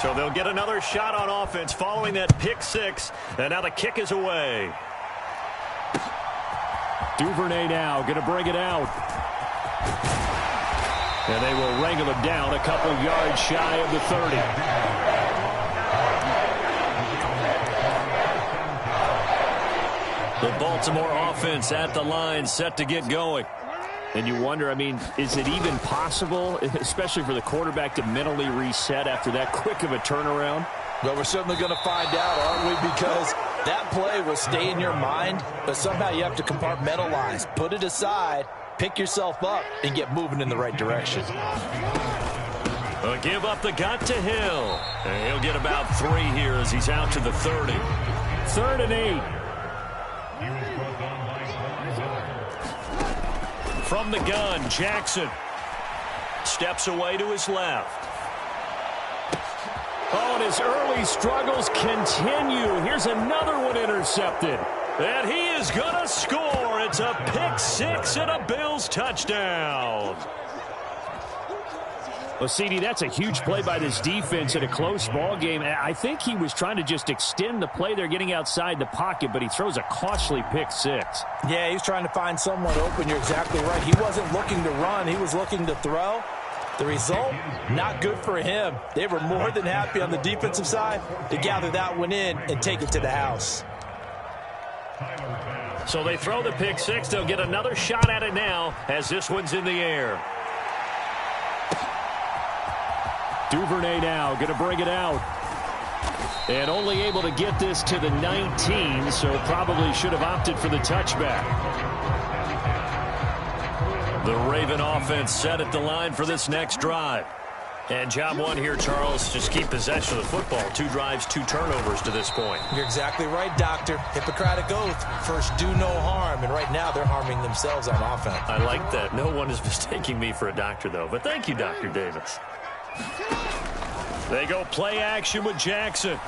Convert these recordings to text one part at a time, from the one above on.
So they'll get another shot on offense following that pick six. And now the kick is away. Duvernay now going to bring it out. And they will wrangle him down a couple yards shy of the 30. The Baltimore offense at the line, set to get going. And you wonder, I mean, is it even possible, especially for the quarterback, to mentally reset after that quick of a turnaround? Well, we're certainly going to find out, aren't we? Because that play will stay in your mind, but somehow you have to compartmentalize, put it aside, pick yourself up, and get moving in the right direction. Give up the gut to Hill. And he'll get about 3 here as he's out to the 30. 3rd and 8. From the gun, Jackson steps away to his left. Oh, and his early struggles continue. Here's another one intercepted. And he is going to score. It's a pick six and a Bills touchdown. Well, CD, that's a huge play by this defense in a close ball game. I think he was trying to just extend the play. They're getting outside the pocket, but he throws a costly pick six. Yeah, he's trying to find someone open. You're exactly right. He wasn't looking to run. He was looking to throw. The result, not good for him. They were more than happy on the defensive side to gather that one in and take it to the house. So they throw the pick six. They'll get another shot at it now as this one's in the air. Duvernay now going to bring it out. And only able to get this to the 19, so probably should have opted for the touchback. The Raven offense set at the line for this next drive. And job one here, Charles, just keep possession of the football. 2 drives, 2 turnovers to this point. You're exactly right, Doctor. Hippocratic oath. First, do no harm. And right now, they're harming themselves on offense. I like that. No one is mistaking me for a doctor, though. But thank you, Dr. Davis. They go play action with Jackson.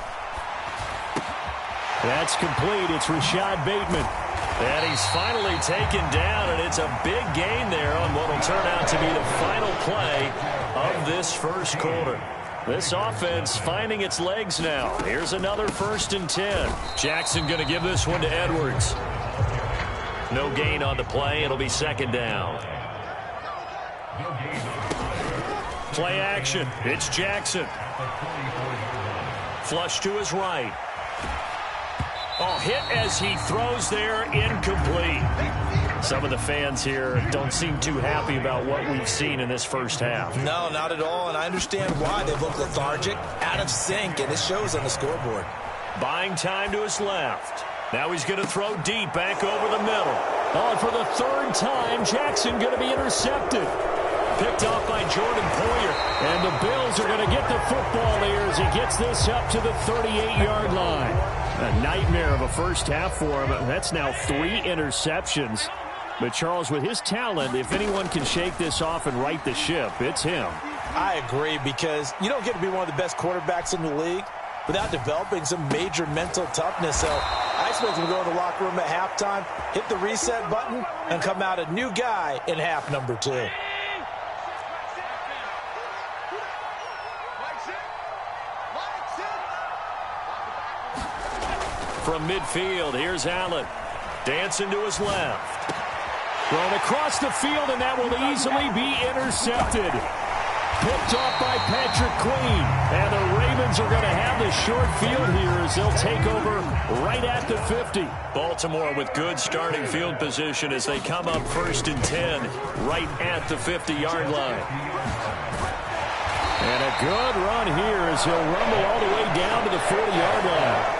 That's complete. It's Rashad Bateman. And he's finally taken down, and it's a big gain there on what will turn out to be the final play of this first quarter. This offense finding its legs now. Here's another 1st and 10. Jackson going to give this one to Edwards. No gain on the play. It'll be 2nd down. Play action. It's Jackson. Flush to his right. Oh, hit as he throws there, incomplete. Some of the fans here don't seem too happy about what we've seen in this first half. No, not at all, and I understand why. They look lethargic, out of sync, and it shows on the scoreboard. Buying time to his left. Now he's going to throw deep back over the middle. Oh, and for the 3rd time, Jackson going to be intercepted. Picked off by Jordan Poyer. And the Bills are going to get the football here as he gets this up to the 38-yard line. A nightmare of a first half for him. That's now 3 interceptions. But Charles, with his talent, if anyone can shake this off and right the ship, it's him. I agree, because you don't get to be one of the best quarterbacks in the league without developing some major mental toughness. So I expect him to go in the locker room at halftime, hit the reset button, and come out a new guy in half number 2. From midfield, here's Allen. Dancing to his left. Thrown across the field, and that will easily be intercepted. Picked off by Patrick Queen. And the Ravens are going to have the short field here as they'll take over right at the 50. Baltimore with good starting field position as they come up 1st and 10 right at the 50-yard line. And a good run here as he'll rumble all the way down to the 40-yard line.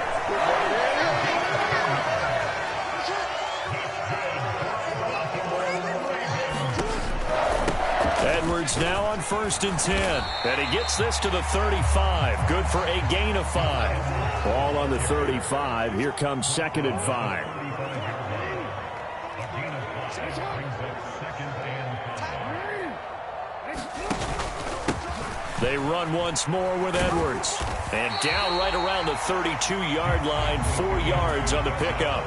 Edwards now on 1st and 10. And he gets this to the 35. Good for a gain of 5. Ball on the 35. Here comes 2nd and 5. They run once more with Edwards. And down right around the 32-yard line. 4 yards on the pickup.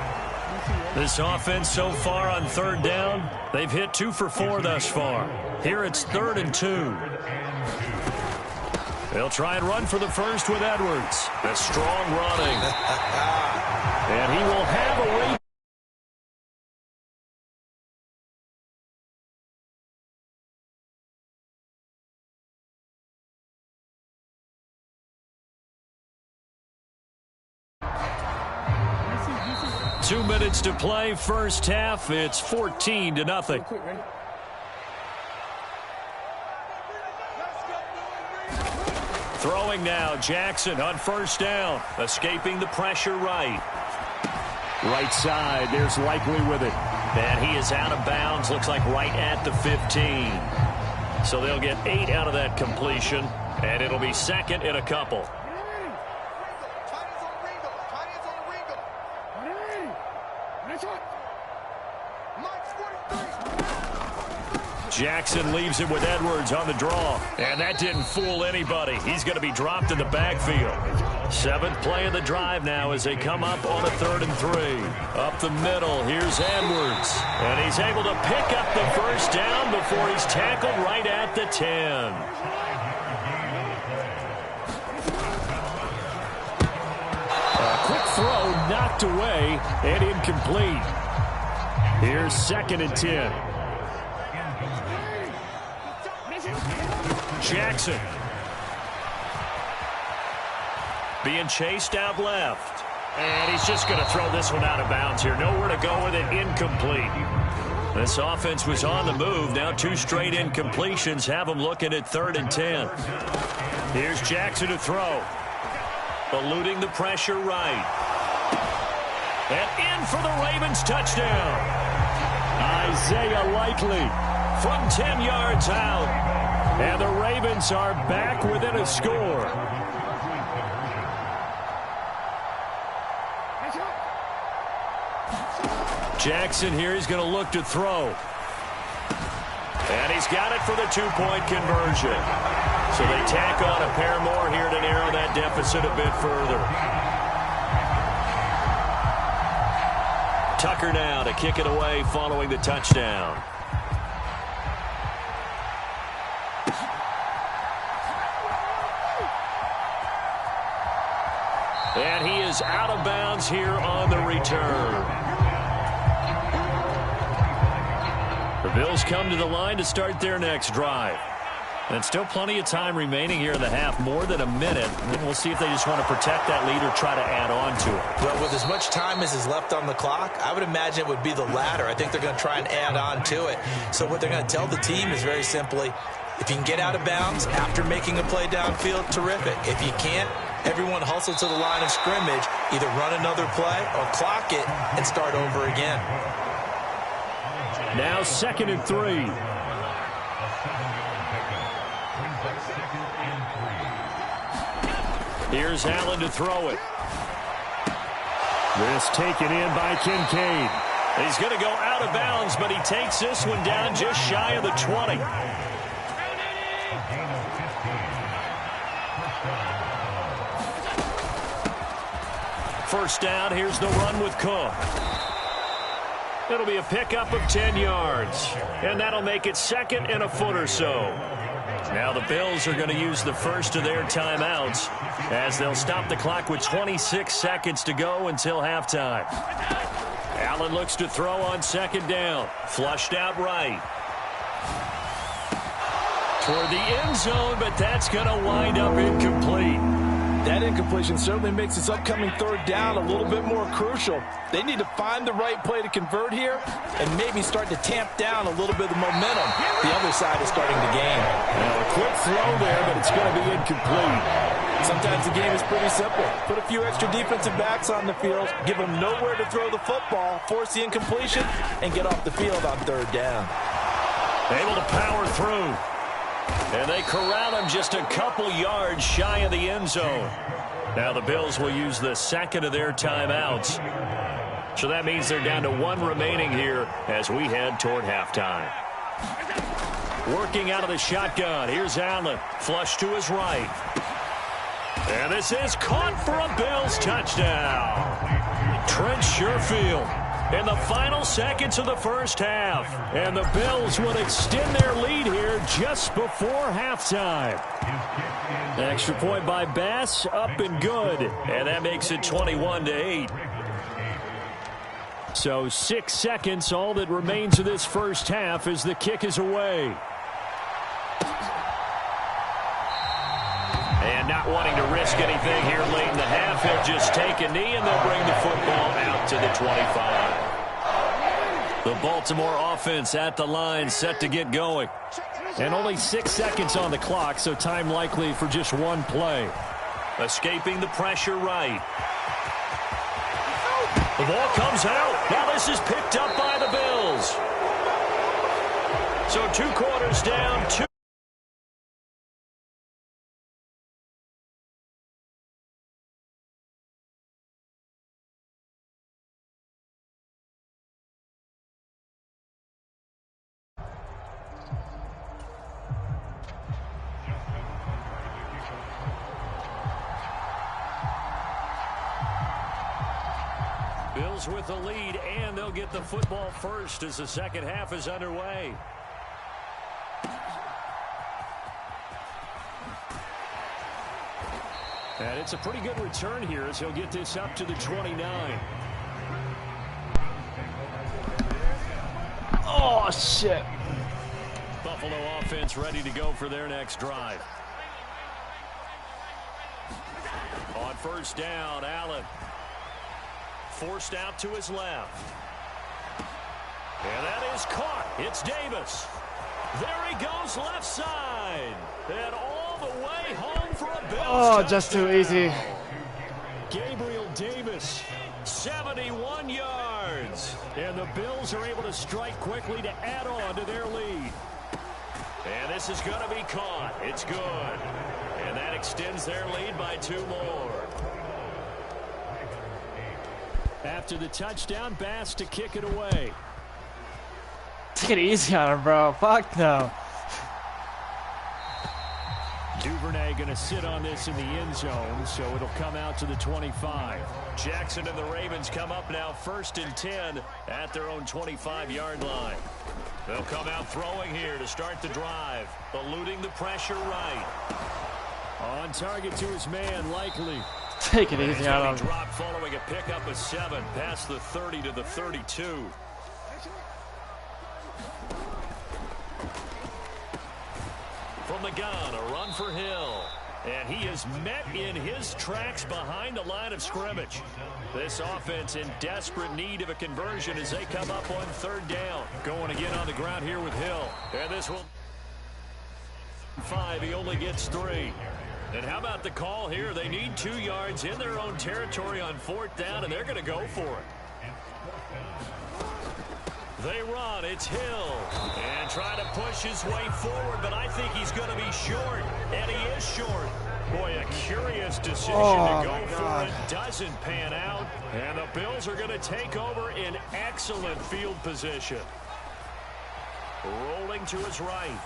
This offense so far on 3rd down, they've hit 2 for 4 thus far. Here it's 3rd and 2. They'll try and run for the first with Edwards. A strong running. And he will have a rate. Two minutes to play, first half. It's 14-0. Throwing now, Jackson on first down, escaping the pressure right. Right side, there's Likely with it. And he is out of bounds, looks like right at the 15. So they'll get 8 out of that completion, and it'll be second and a couple. Jackson leaves it with Edwards on the draw. And that didn't fool anybody. He's going to be dropped in the backfield. 7th play of the drive now as they come up on a 3rd and 3. Up the middle, here's Edwards. And he's able to pick up the first down before he's tackled right at the 10. A quick throw knocked away and incomplete. Here's 2nd and 10. Jackson being chased out left, and he's just going to throw this one out of bounds here. Nowhere to go with it. Incomplete. This offense was on the move. Now 2 straight incompletions have them looking at 3rd and 10. Here's Jackson to throw, eluding the pressure right, and in for the Ravens touchdown. Isaiah Likely from 10 yards out. And the Ravens are back within a score. Jackson here, he's going to look to throw. And he's got it for the 2-point conversion. So they tack on a pair more here to narrow that deficit a bit further. Tucker now to kick it away following the touchdown. And he is out of bounds here on the return. The Bills come to the line to start their next drive. And still plenty of time remaining here in the half, more than a minute. And we'll see if they just want to protect that lead or try to add on to it. Well, with as much time as is left on the clock, I would imagine it would be the latter. I think they're going to try and add on to it. So what they're going to tell the team is very simply, if you can get out of bounds after making a play downfield, terrific. If you can't, everyone hustle to the line of scrimmage, either run another play or clock it and start over again. Now 2nd and 3. Here's Allen to throw it. This taken in by Kincaid. He's going to go out of bounds, but he takes this one down just shy of the 20. First down, here's the run with Cook. It'll be a pickup of 10 yards, and that'll make it 2nd and a foot or so. Now the Bills are going to use the first of their timeouts as they'll stop the clock with 26 seconds to go until halftime. Allen looks to throw on 2nd down. Flushed out right. Toward the end zone, but that's going to wind up incomplete. That incompletion certainly makes this upcoming 3rd down a little bit more crucial. They need to find the right play to convert here and maybe start to tamp down a little bit of the momentum the other side is starting to gain. Now a quick throw there, but it's going to be incomplete. Sometimes the game is pretty simple. Put a few extra defensive backs on the field, give them nowhere to throw the football, force the incompletion, and get off the field on 3rd down. Able to power through. And they corral him just a couple yards shy of the end zone. Now the Bills will use the 2nd of their timeouts. So that means they're down to 1 remaining here as we head toward halftime. Working out of the shotgun. Here's Allen. Flush to his right. And this is caught for a Bills touchdown. Trent Sherfield in the final seconds of the first half. And the Bills will extend their lead here just before halftime. The extra point by Bass, up and good. And that makes it 21-8. So 6 seconds, all that remains of this first half as the kick is away. And not wanting to risk anything here late in the half, he'll just take a knee and they'll bring the football out to the 25. The Baltimore offense at the line, set to get going. And only 6 seconds on the clock, so time likely for just one play. Escaping the pressure right. The ball comes out. Now this is picked up by the Bills. So 2 quarters down, 2. Bills with the lead, and they'll get the football first as the second half is underway. And it's a pretty good return here as he'll get this up to the 29. Oh, shit. Buffalo offense ready to go for their next drive. On first down, Allen. Forced out to his left. And that is caught. It's Davis. There he goes left side. And all the way home for a Bills touchdown. Just too easy. Gabriel Davis, 71 yards. and the Bills are able to strike quickly to add on to their lead. And this is going to be caught. It's good. And that extends their lead by 2 more. After the touchdown, Bass to kick it away. Take it easy on him, bro. Fuck no. Duvernay going to sit on this in the end zone, so it'll come out to the 25. Jackson and the Ravens come up now 1st and 10 at their own 25-yard line. They'll come out throwing here to start the drive, eluding the pressure right. On target to his man, Likely. Take it easy on him. Drop following a pickup of 7 past the 30 to the 32. From the gun, a run for Hill. And he is met in his tracks behind the line of scrimmage. This offense in desperate need of a conversion as they come up on 3rd down. Going again on the ground here with Hill. And this will 5. He only gets 3. And how about the call here? They need 2 yards in their own territory on 4th down, and they're going to go for it. They run. It's Hill. And trying to push his way forward, but I think he's going to be short. And he is short. Boy, a curious decision to go for it. Doesn't pan out. And the Bills are going to take over in excellent field position. Rolling to his right.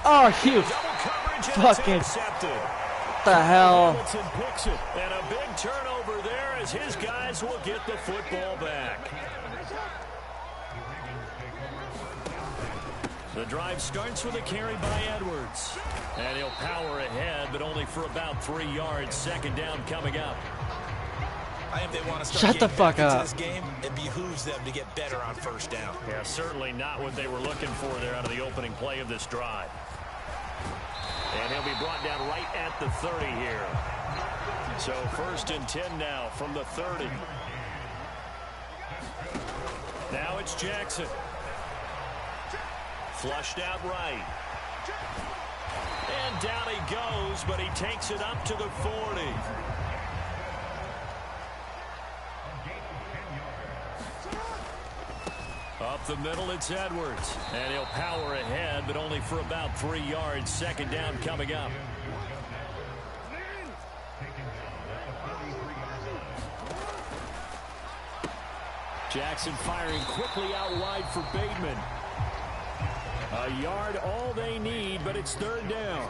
Oh, huge. Double coverage, and Fucking. it's intercepted. What the hell? Hamilton picks it. And a big turnover there as his guys will get the football back. The drive starts with a carry by Edwards. And he'll power ahead, but only for about 3 yards. 2nd down coming up. If they want to start Shut the fuck up. this game, it behooves them to get better on 1st down. Yeah, certainly not what they were looking for there out of the opening play of this drive. And he'll be brought down right at the 30 here. So 1st and 10 now from the 30. Now it's Jackson. Flushed out right. And down he goes, but he takes it up to the 40. Up the middle, it's Edwards. And he'll power ahead, but only for about 3 yards. 2nd down coming up. Jackson firing quickly out wide for Bateman. A yard all they need, but it's 3rd down.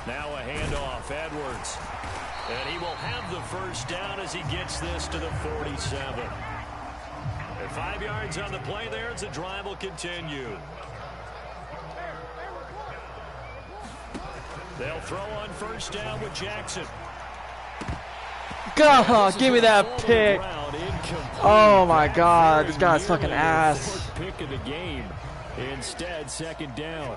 Now a handoff. Edwards. And he will have the first down as he gets this to the 47. And 5 yards on the play there as the drive will continue. They'll throw on first down with Jackson. God, give me that pick. Oh my God, this guy's fucking ass. Pick of the game. Instead, second down.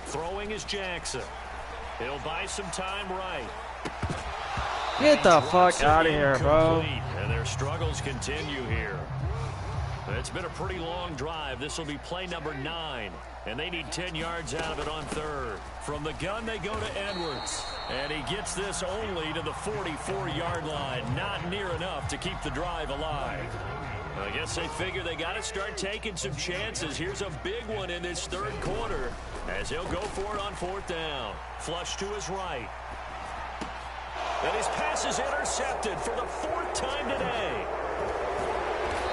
Throwing is Jackson. He'll buy some time right. Get the fuck out of here, bro. And their struggles continue here. It's been a pretty long drive. This will be play number 9. And they need 10 yards out of it on third. From the gun, they go to Edwards. And he gets this only to the 44-yard line. Not near enough to keep the drive alive. I guess they figure they got to start taking some chances. Here's a big one in this third quarter as he'll go for it on fourth down. Flush to his right. And his pass is intercepted for the 4th time today.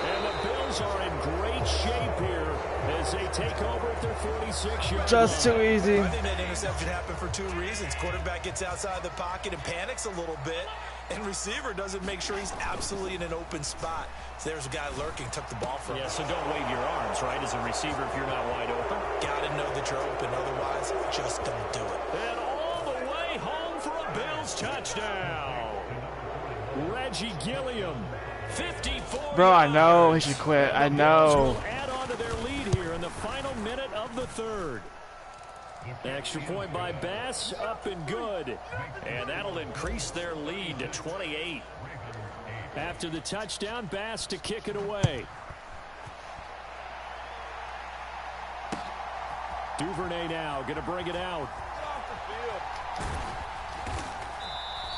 And the Bills are in great shape here as they take over at their 46-yard Just too easy. I think that interception happened for 2 reasons. Quarterback gets outside the pocket and panics a little bit. And receiver doesn't make sure he's absolutely in an open spot. So there's a guy lurking, took the ball from him. Yeah, so don't wave your arms, right, as a receiver if you're not wide open. Got to know that you're open. Otherwise, just don't do it. And all the way home for a Bills touchdown. Reggie Gilliam. 54. Bro, I know he should quit. I know. Add on to their lead here in the final minute of the third. Extra point by Bass, up and good. And that'll increase their lead to 28. After the touchdown, Bass to kick it away. Duvernay now going to bring it out.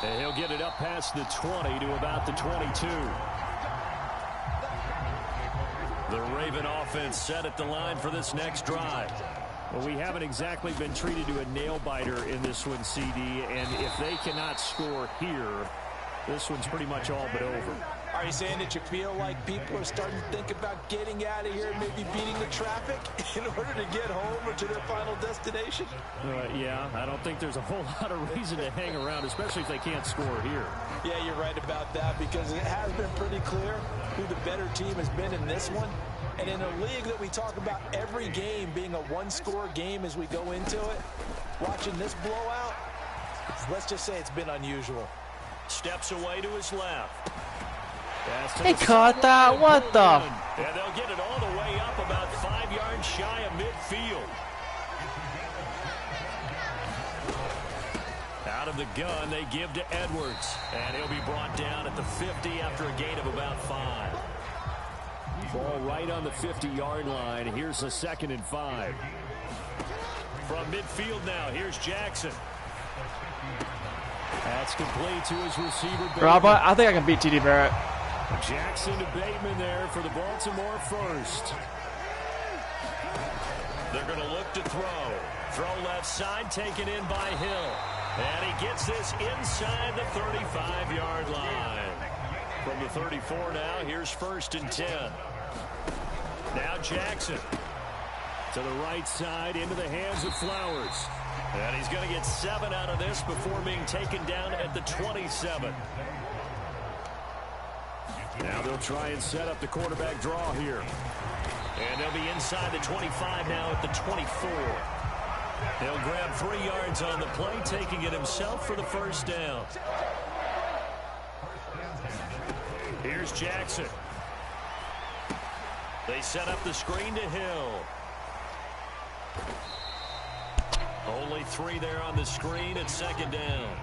And he'll get it up past the 20 to about the 22. The Raven offense set at the line for this next drive. Well, we haven't exactly been treated to a nail-biter in this one, CD, and if they cannot score here, this one's pretty much all but over. Are you saying that you feel like people are starting to think about getting out of here and maybe beating the traffic in order to get home or to their final destination? Yeah, I don't think there's a whole lot of reason to hang around, especially if they can't score here. Yeah, you're right about that because it has been pretty clear who the better team has been in this one. And in a league that we talk about every game being a one-score game as we go into it, watching this blowout, let's just say it's been unusual. Steps away to his left. He caught that. What the? And they'll get it all the way up about 5 yards shy of midfield. Out of the gun, they give to Edwards. And he'll be brought down at the 50 after a gain of about 5. Ball right on the 50-yard line. Here's a 2nd and 5. From midfield now, here's Jackson. That's complete to his receiver. Bro, I think I can beat TD Barrett. Jackson to Bateman there for the Baltimore first. They're going to look to throw. Throw left side, taken in by Hill. And he gets this inside the 35-yard line. From the 34 now, here's 1st and 10. Now Jackson. To the right side, into the hands of Flowers. And he's going to get 7 out of this before being taken down at the 27. Now they'll try and set up the quarterback draw here. And they'll be inside the 25 now at the 24. He'll grab 3 yards on the play, taking it himself for the first down. Here's Jackson. They set up the screen to Hill. Only 3 there on the screen at 2nd down.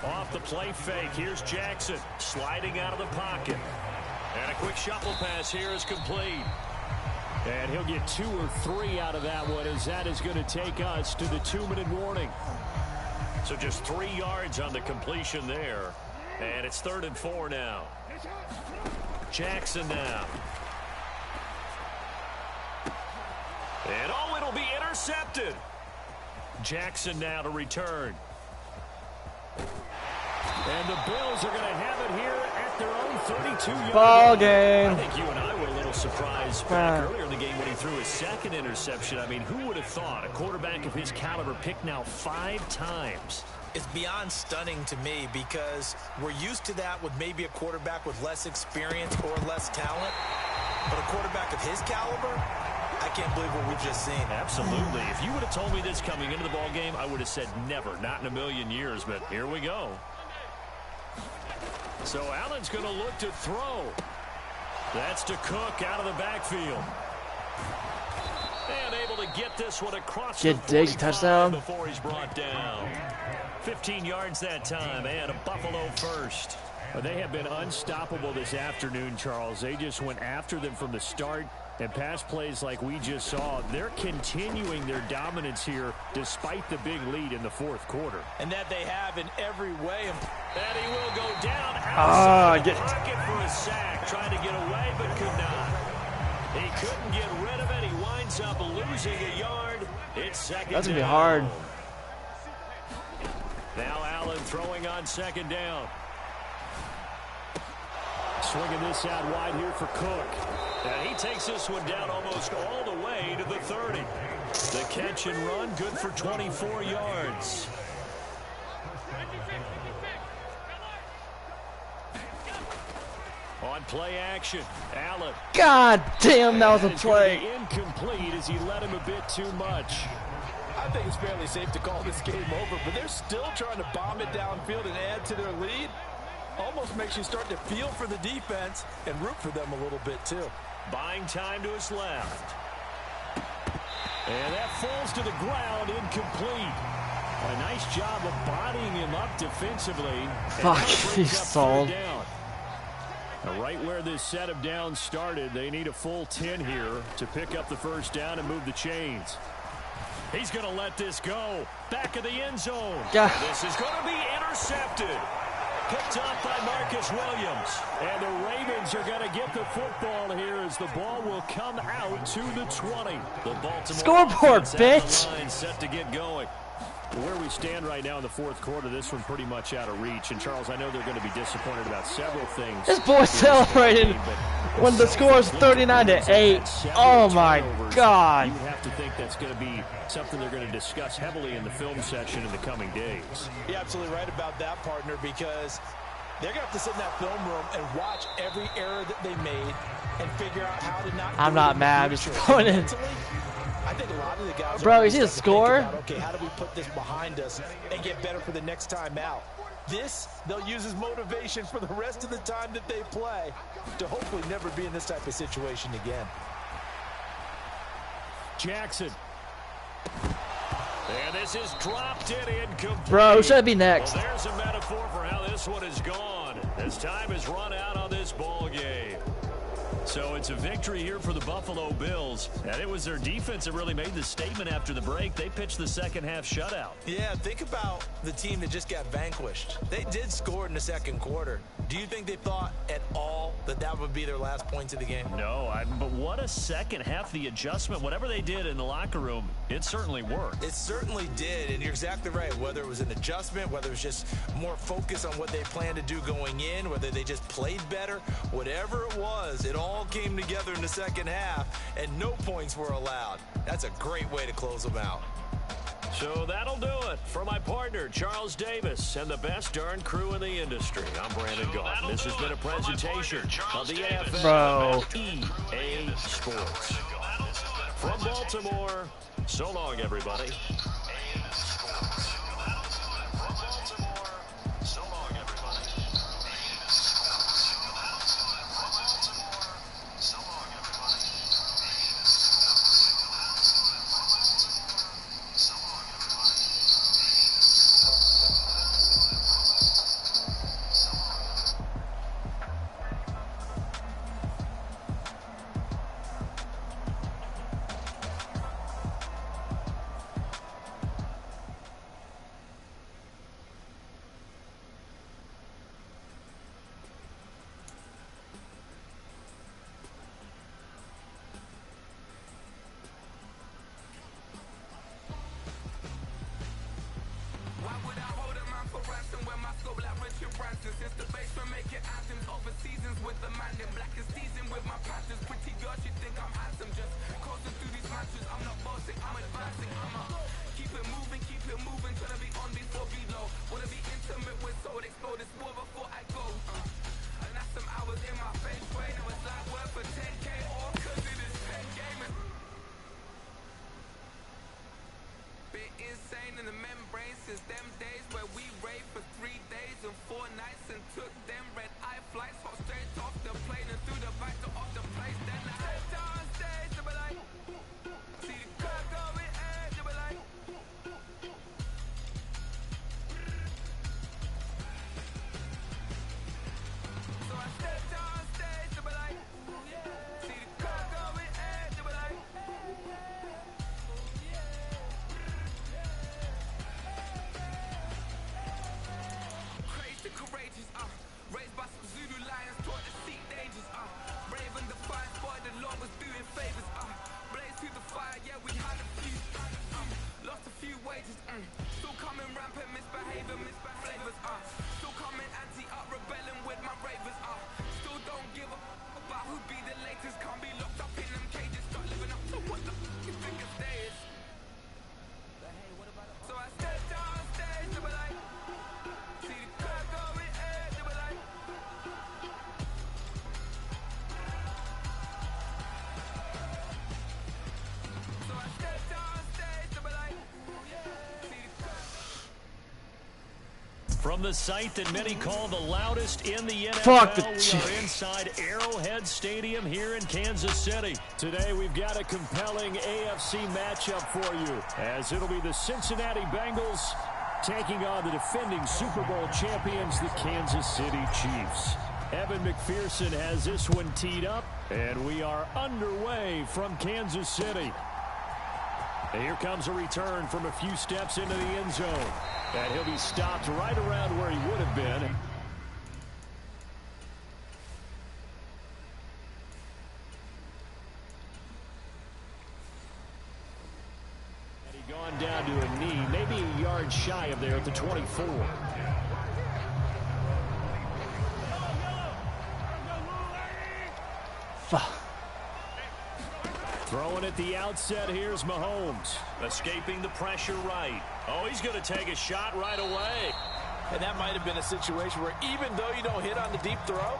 Off the play fake, here's Jackson sliding out of the pocket. And a quick shuffle pass here is complete. And he'll get 2 or 3 out of that one as that is going to take us to the 2-minute warning. So just 3 yards on the completion there. And it's 3rd and 4 now. Jackson now. And oh, it'll be intercepted. Jackson now to return. And the Bills are going to have it here at their own 32-yard line. Ball game. I think you and I were a little little surprise back earlier in the game when he threw his second interception. I mean, who would have thought a quarterback of his caliber picked now 5 times? It's beyond stunning to me because we're used to that with maybe a quarterback with less experience or less talent. But a quarterback of his caliber, I can't believe what we've just seen. Absolutely. If you would have told me this coming into the ball game, I would have said never, not in a million years. But here we go. So Allen's going to look to throw. That's to Cook out of the backfield. And able to get this one across the 45 touchdown before he's brought down. 15 yards that time, and a Buffalo first. Well, they have been unstoppable this afternoon, Charles. They just went after them from the start, and pass plays like we just saw. They're continuing their dominance here despite the big lead in the fourth quarter. And that they have in every way. And he will go down outside the pocket for a sack. Trying to get away, but could not. He couldn't get rid of it. He winds up losing a yard. It's second down. That's going to be hard. Now Allen throwing on second down. Swinging this out wide here for Cook. And he takes this one down almost all the way to the 30. The catch and run, good for 24 yards. On play action, Allen. God damn, that was a play. Incomplete as he led him a bit too much. I think it's fairly safe to call this game over, but they're still trying to bomb it downfield and add to their lead. Almost makes you start to feel for the defense and root for them a little bit too. Buying time to his left. And that falls to the ground, incomplete. A nice job of bodying him up defensively. Fuck, he's stalled. Right where this set of downs started, they need a full 10 here to pick up the first down and move the chains. He's going to let this go. Back of the end zone. This is going to be intercepted. Picked up by Marcus Williams. And the Ravens are going to get the football here as the ball will come out to the 20. The Baltimore scoreboard, bitch. Line set to get going. Where we stand right now in the fourth quarter, this one pretty much out of reach. And, Charles, I know they're going to be disappointed about several things. This boy celebrated when the score is 39-8. Oh, my God. You would have to think that's going to be something they're going to discuss heavily in the film session in the coming days. You're absolutely right about that, partner, because they're going to have to sit in that film room and watch every error that they made and figure out how to not. I'm not mad. I'm just going in. I think a lot of the guys. Bro, you see the score? About, okay, how do we put this behind us and get better for the next time out? This, they'll use as motivation for the rest of the time that they play to hopefully never be in this type of situation again. Jackson. And this is dropped in incomplete. Bro, should I be next? Well, there's a metaphor for how this one is gone. As time has run out on this ball game. So it's a victory here for the Buffalo Bills. And it was their defense that really made the statement after the break. They pitched the second half shutout. Yeah, think about the team that just got vanquished. They did score in the second quarter. Do you think they thought at all that that would be their last points of the game? No, but what a second half. The adjustment, whatever they did in the locker room, it certainly worked. It certainly did, and you're exactly right. Whether it was an adjustment, whether it was just more focus on what they planned to do going in, whether they just played better, whatever it was, it all came together in the second half, and no points were allowed. That's a great way to close them out. So that'll do it for my partner, Charles Davis, and the best darn crew in the industry. I'm Brandon Gaughan. This has been a presentation of the AFL EA Sports. From Baltimore, so long, everybody. From the site that many call the loudest in the NFL, Fuck the we are inside Arrowhead Stadium here in Kansas City. Today we've got a compelling AFC matchup for you, as it'll be the Cincinnati Bengals taking on the defending Super Bowl champions, the Kansas City Chiefs. Evan McPherson has this one teed up, and we are underway from Kansas City. And here comes a return from a few steps into the end zone. And he'll be stopped right around where he would have been. And he gone down to a knee, maybe a yard shy of there at the 24. Throwing at the outset, here's Mahomes. Escaping the pressure right. Oh, he's going to take a shot right away. And that might have been a situation where even though you don't hit on the deep throw,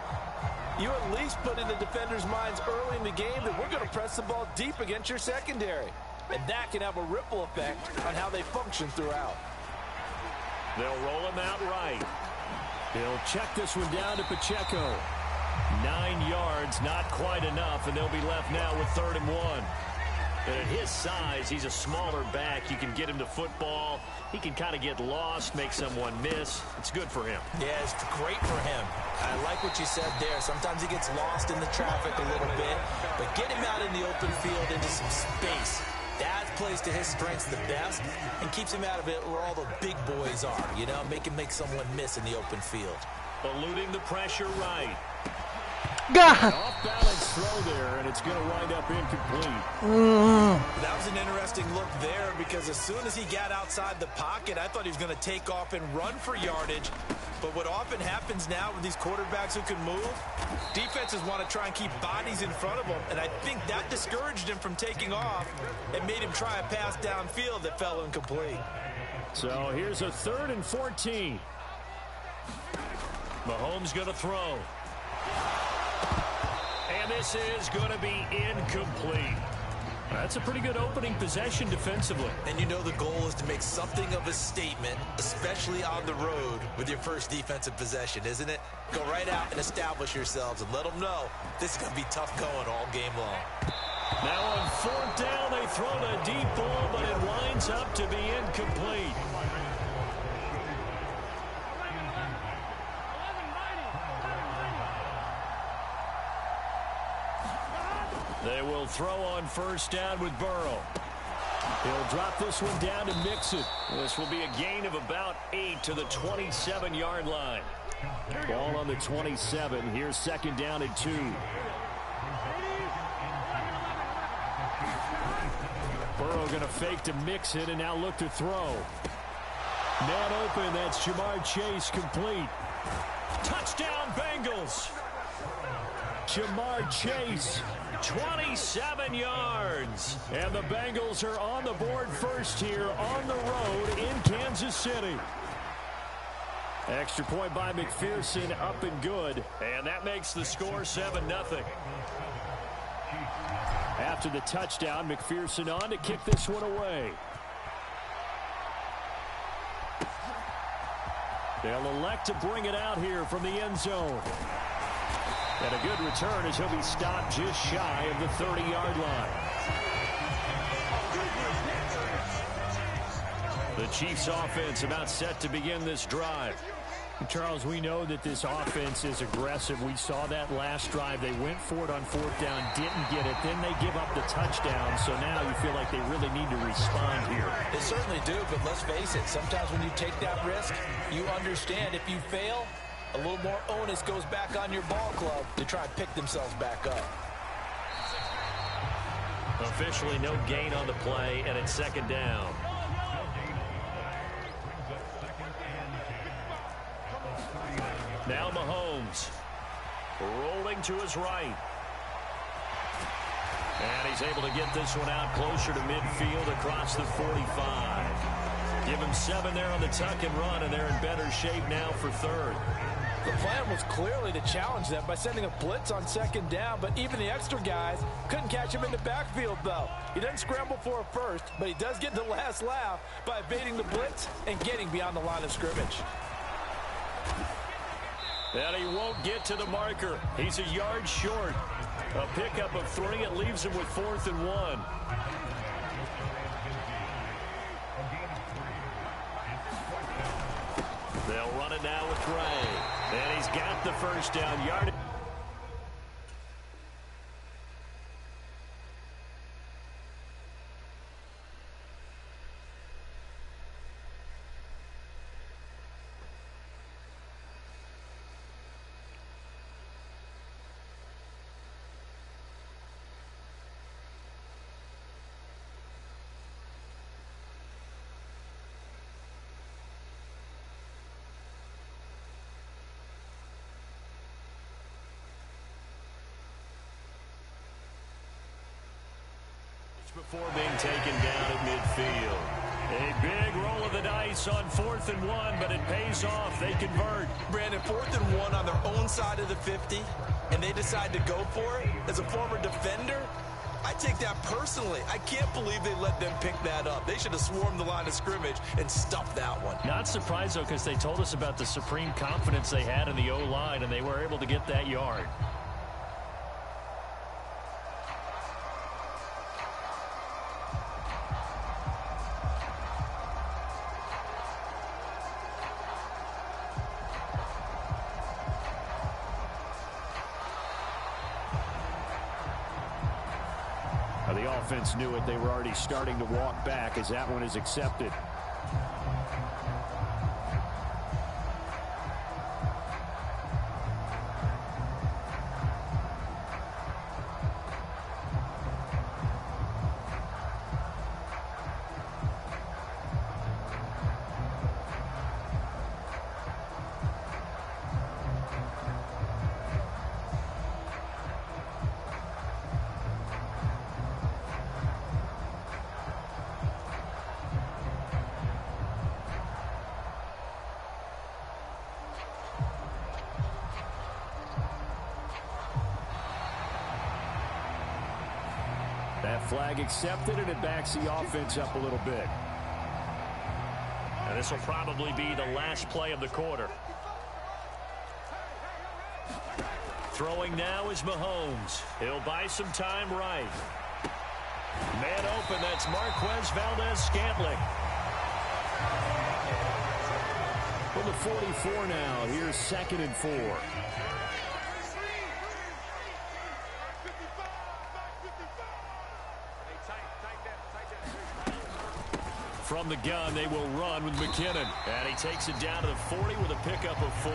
you at least put in the defender's minds early in the game that we're going to press the ball deep against your secondary. And that can have a ripple effect on how they function throughout. They'll roll him out right. He'll check this one down to Pacheco. 9 yards, not quite enough, and they'll be left now with 3rd and 1. And at his size, he's a smaller back. You can get him to football. He can kind of get lost, make someone miss. It's good for him. Yeah, it's great for him. I like what you said there. Sometimes he gets lost in the traffic a little bit, but get him out in the open field into some space. That plays to his strengths the best and keeps him out of it where all the big boys are, you know, make him make someone miss in the open field. Eluding the pressure right. Off-balance throw there, and it's going to wind up incomplete. That was an interesting look there because as soon as he got outside the pocket, I thought he was going to take off and run for yardage. But what often happens now with these quarterbacks who can move, defenses want to try and keep bodies in front of them, and I think that discouraged him from taking off and made him try a pass downfield that fell incomplete. So here's a 3rd and 14. Mahomes going to throw. And this is going to be incomplete. That's a pretty good opening possession defensively. And you know the goal is to make something of a statement, especially on the road with your first defensive possession, isn't it? Go right out and establish yourselves and let them know this is going to be tough going all game long. Now on 4th down, they throw a deep ball, but it winds up to be incomplete. They will throw on 1st down with Burrow. He'll drop this one down and mix it. This will be a gain of about 8 to the 27-yard line. Ball on the 27. Here's 2nd down and 2. Burrow going to fake to mix it and now look to throw. Man open. That's Jamar Chase complete. Touchdown, Bengals. Jamar Chase. 27 yards. And the Bengals are on the board first here on the road in Kansas City. Extra point by McPherson, up and good. And that makes the score 7-0. After the touchdown, McPherson on to kick this one away. They'll elect to bring it out here from the end zone. And a good return as he'll be stopped just shy of the 30-yard line. The Chiefs offense about set to begin this drive. Charles, we know that this offense is aggressive. We saw that last drive. They went for it on 4th down, didn't get it. Then they give up the touchdown. So now you feel like they really need to respond here. They certainly do, but let's face it. Sometimes when you take that risk, you understand if you fail, a little more onus goes back on your ball club to try and pick themselves back up. Officially no gain on the play, and it's 2nd down. Now Mahomes rolling to his right. And he's able to get this one out closer to midfield across the 45. Give him 7 there on the tuck and run, and they're in better shape now for 3rd. The plan was clearly to challenge them by sending a blitz on 2nd down, but even the extra guys couldn't catch him in the backfield, though. He doesn't scramble for a first, but he does get the last laugh by evading the blitz and getting beyond the line of scrimmage. And he won't get to the marker. He's a yard short. A pickup of 3. It leaves him with 4th and 1. They'll run it now with Gray. And he's got the first down yard. Before being taken down at midfield. A big roll of the dice on 4th and 1, but it pays off. They convert. Brandon, 4th and 1 on their own side of the 50, and they decide to go for it. As a former defender, I take that personally. I can't believe they let them pick that up. They should have swarmed the line of scrimmage and stuffed that one. Not surprised, though, because they told us about the supreme confidence they had in the O-line, and they were able to get that yard. The offense knew it. They were already starting to walk back as that one is accepted. That flag accepted, and it backs the offense up a little bit. And this will probably be the last play of the quarter. Throwing now is Mahomes. He'll buy some time right. Man open, that's Marquez Valdes-Scantling. From the 44 now, here's 2nd and 4. From the gun, they will run with McKinnon. And he takes it down to the 40 with a pickup of 4.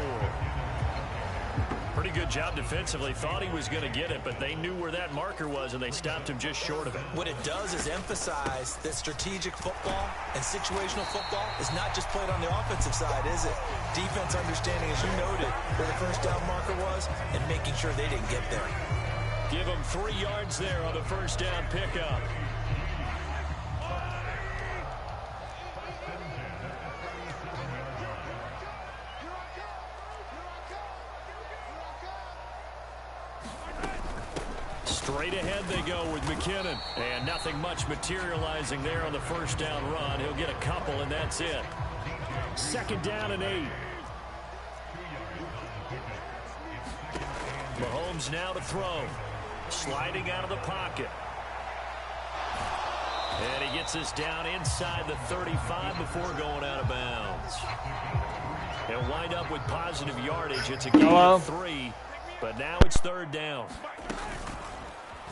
Pretty good job defensively. Thought he was going to get it, but they knew where that marker was, and they stopped him just short of it. What it does is emphasize that strategic football and situational football is not just played on the offensive side, is it? Defense understanding, as you noted, where the first down marker was and making sure they didn't get there. Give them 3 yards there on the first down pickup. Straight ahead they go with McKinnon. And nothing much materializing there on the first down run. He'll get a couple, and that's it. 2nd down and 8. Mahomes now to throw. Sliding out of the pocket. And he gets this down inside the 35 before going out of bounds. He'll wind up with positive yardage. It's a gain of 3, but now it's 3rd down.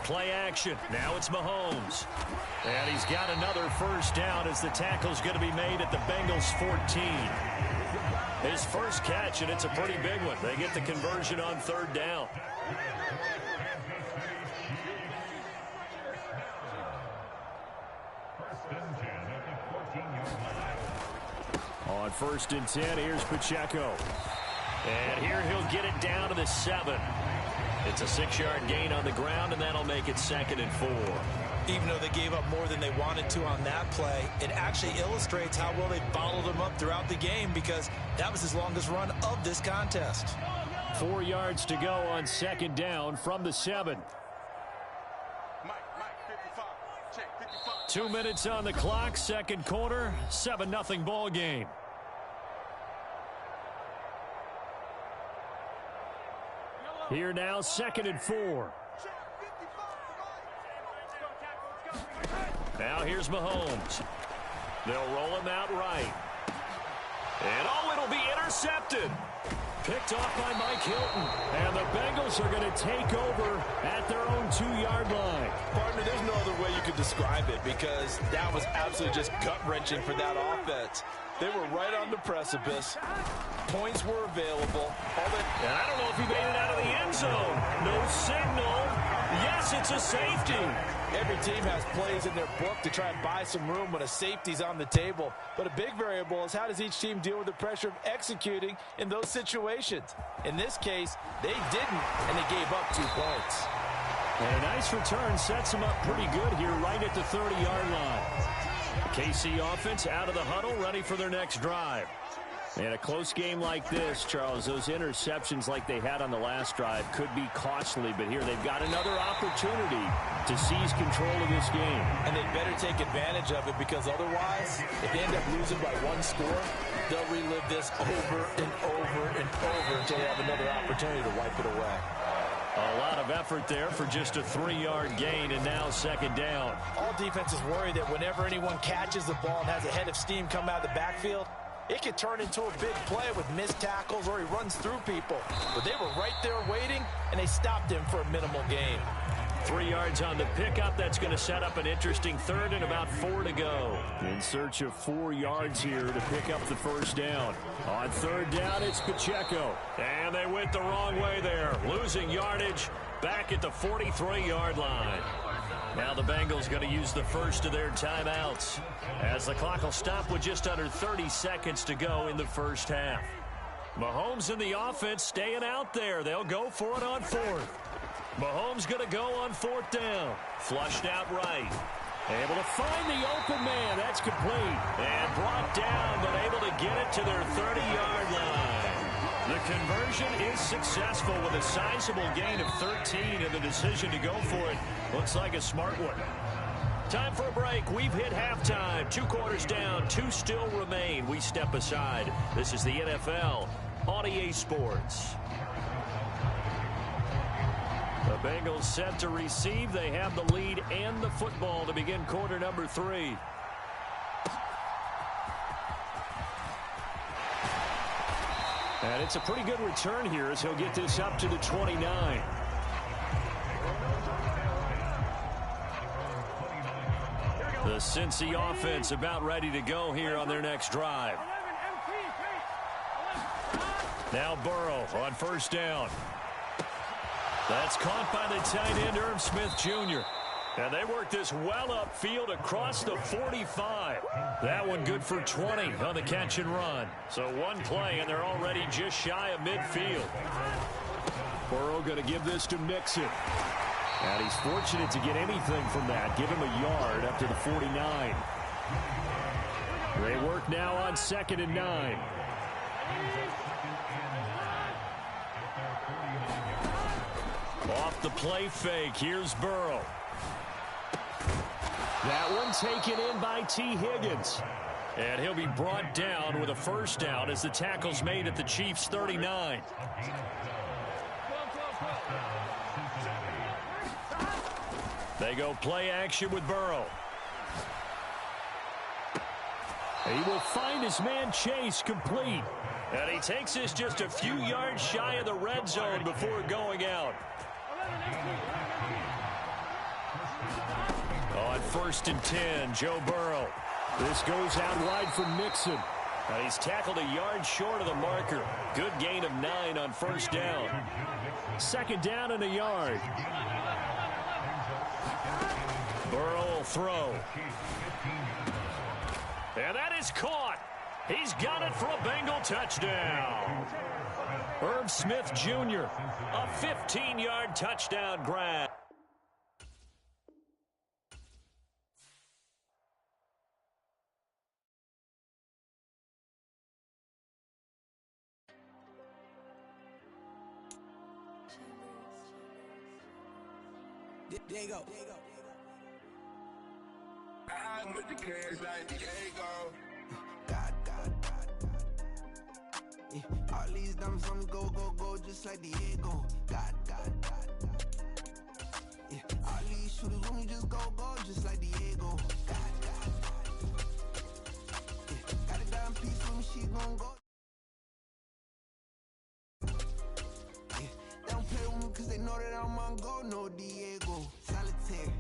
Play action. Now it's Mahomes. And he's got another first down as the tackle's going to be made at the Bengals 14. His first catch, and it's a pretty big one. They get the conversion on 3rd down. On 1st and 10, here's Pacheco. And here he'll get it down to the 7. It's a 6-yard gain on the ground, and that'll make it 2nd and 4. Even though they gave up more than they wanted to on that play, it actually illustrates how well they followed him up throughout the game, because that was his longest run of this contest. 4 yards to go on 2nd down from the 7. 2 minutes on the clock, 2nd quarter, 7-0 ball game. Here now, 2nd and 4. Now here's Mahomes. They'll roll him out right. And it'll be intercepted. Picked off by Mike Hilton. And the Bengals are going to take over at their own 2-yard line. Partner, there's no other way you could describe it because that was absolutely just gut-wrenching for that offense. They were right on the precipice. Points were available. And I don't know if he made it out of the end zone. No signal. Yes, it's a safety. Every team has plays in their book to try and buy some room when a safety's on the table. But a big variable is how does each team deal with the pressure of executing in those situations. In this case, they didn't, and they gave up 2 points. And a nice return sets them up pretty good here right at the 30-yard line. KC offense out of the huddle, ready for their next drive. And a close game like this, Charles, those interceptions like they had on the last drive could be costly, but here they've got another opportunity to seize control of this game. And they better take advantage of it because otherwise, if they end up losing by 1 score, they'll relive this over and over and over until they have another opportunity to wipe it away. A lot of effort there for just a 3-yard gain, and now 2nd down. All defenses worry that whenever anyone catches the ball and has a head of steam come out of the backfield, it could turn into a big play with missed tackles or he runs through people. But they were right there waiting, and they stopped him for a minimal gain. 3 yards on the pickup. That's going to set up an interesting 3rd and about 4 to go. In search of 4 yards here to pick up the 1st down. On 3rd down, it's Pacheco. And they went the wrong way there. Losing yardage back at the 43-yard line. Now the Bengals going to use the first of their timeouts as the clock will stop with just under 30 seconds to go in the first half. Mahomes and the offense staying out there. They'll go for it on 4th. Mahomes going to go on 4th down. Flushed out right. Able to find the open man. That's complete. And brought down, but able to get it to their 30-yard line. The conversion is successful with a sizable gain of 13, and the decision to go for it looks like a smart one. Time for a break. We've hit halftime. 2 quarters down, 2 still remain. We step aside. This is the NFL on EA Sports. The Bengals set to receive. They have the lead and the football to begin quarter number 3. And it's a pretty good return here as he'll get this up to the 29. The Cincy offense about ready to go here on their next drive. Now Burrow on 1st down. That's caught by the tight end, Irv Smith Jr. And they work this well upfield across the 45. That one good for 20 on the catch and run. So 1 play, and they're already just shy of midfield. Burrow going to give this to Mixon. And he's fortunate to get anything from that. Give him a yard up to the 49. They work now on 2nd and 9. Off the play fake, here's Burrow. That one taken in by T. Higgins. And he'll be brought down with a 1st down as the tackle's made at the Chiefs' 39. They go play action with Burrow. He will find his man Chase complete. And he takes this just a few yards shy of the red zone before going out. On 1st and 10, Joe Burrow. This goes out wide for Mixon. And he's tackled a yard short of the marker. Good gain of 9 on 1st down. 2nd down and a yard. Burrow will throw. And that is caught. He's got it for a Bengal touchdown. Irv Smith Jr., a 15-yard touchdown grab. Diego. I'm with the cash like Diego. God. Yeah, all these dumb some go, just like Diego. God. know that I'm on go, no Diego. Solitaire.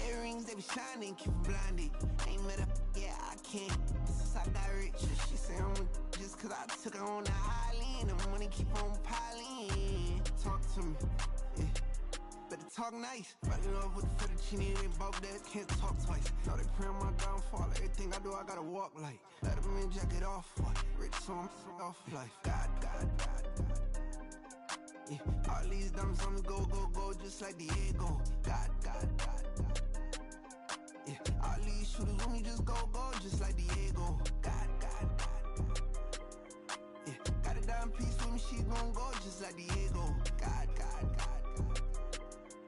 Earrings, they be shining, keep blinded. Ain't met up, yeah, I can't. Since I got rich, she say I'm just cause I took her on the island. The money keep on piling. Talk to me, yeah. Better talk nice. Running off with the fettuccine and bulk that can't talk twice. Know they pray on my downfall. Everything I do, I gotta walk like. Let them in, jacket off. Rich, so I'm off life. God. Yeah. All these diamonds on me go, just like Diego. God. Yeah. All these shooters on me just go, just like Diego. God. Yeah. Got a dime piece with me, she gon' go just like Diego. God.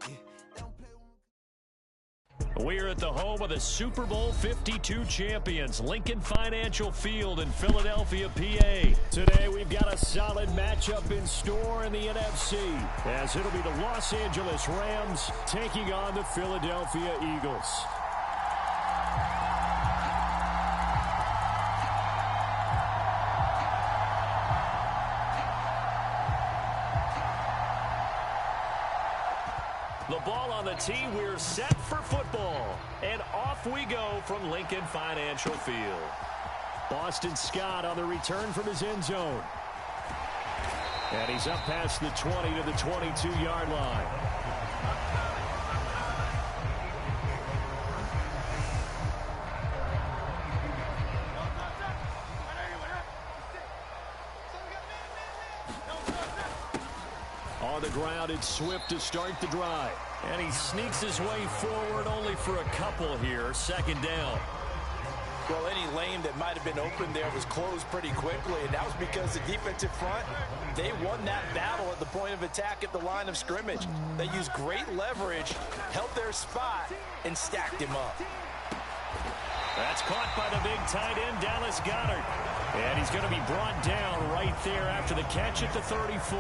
Yeah. Don't play with me. We're at the home of the Super Bowl 52 champions, Lincoln Financial Field in Philadelphia, PA. Today we've got a solid matchup in store in the NFC, as it'll be the Los Angeles Rams taking on the Philadelphia Eagles. The ball on the tee, we're set for football. And off we go from Lincoln Financial Field. Boston Scott on the return from his end zone. And he's up past the 20 to the 22-yard line. On the ground, it's Swift to start the drive. And he sneaks his way forward only for a couple here. Second down. Well, any lane that might have been open there was closed pretty quickly, and that was because the defensive front, they won that battle at the point of attack at the line of scrimmage. They used great leverage, held their spot, and stacked him up. That's caught by the big tight end, Dallas Goedert. And he's going to be brought down right there after the catch at the 34.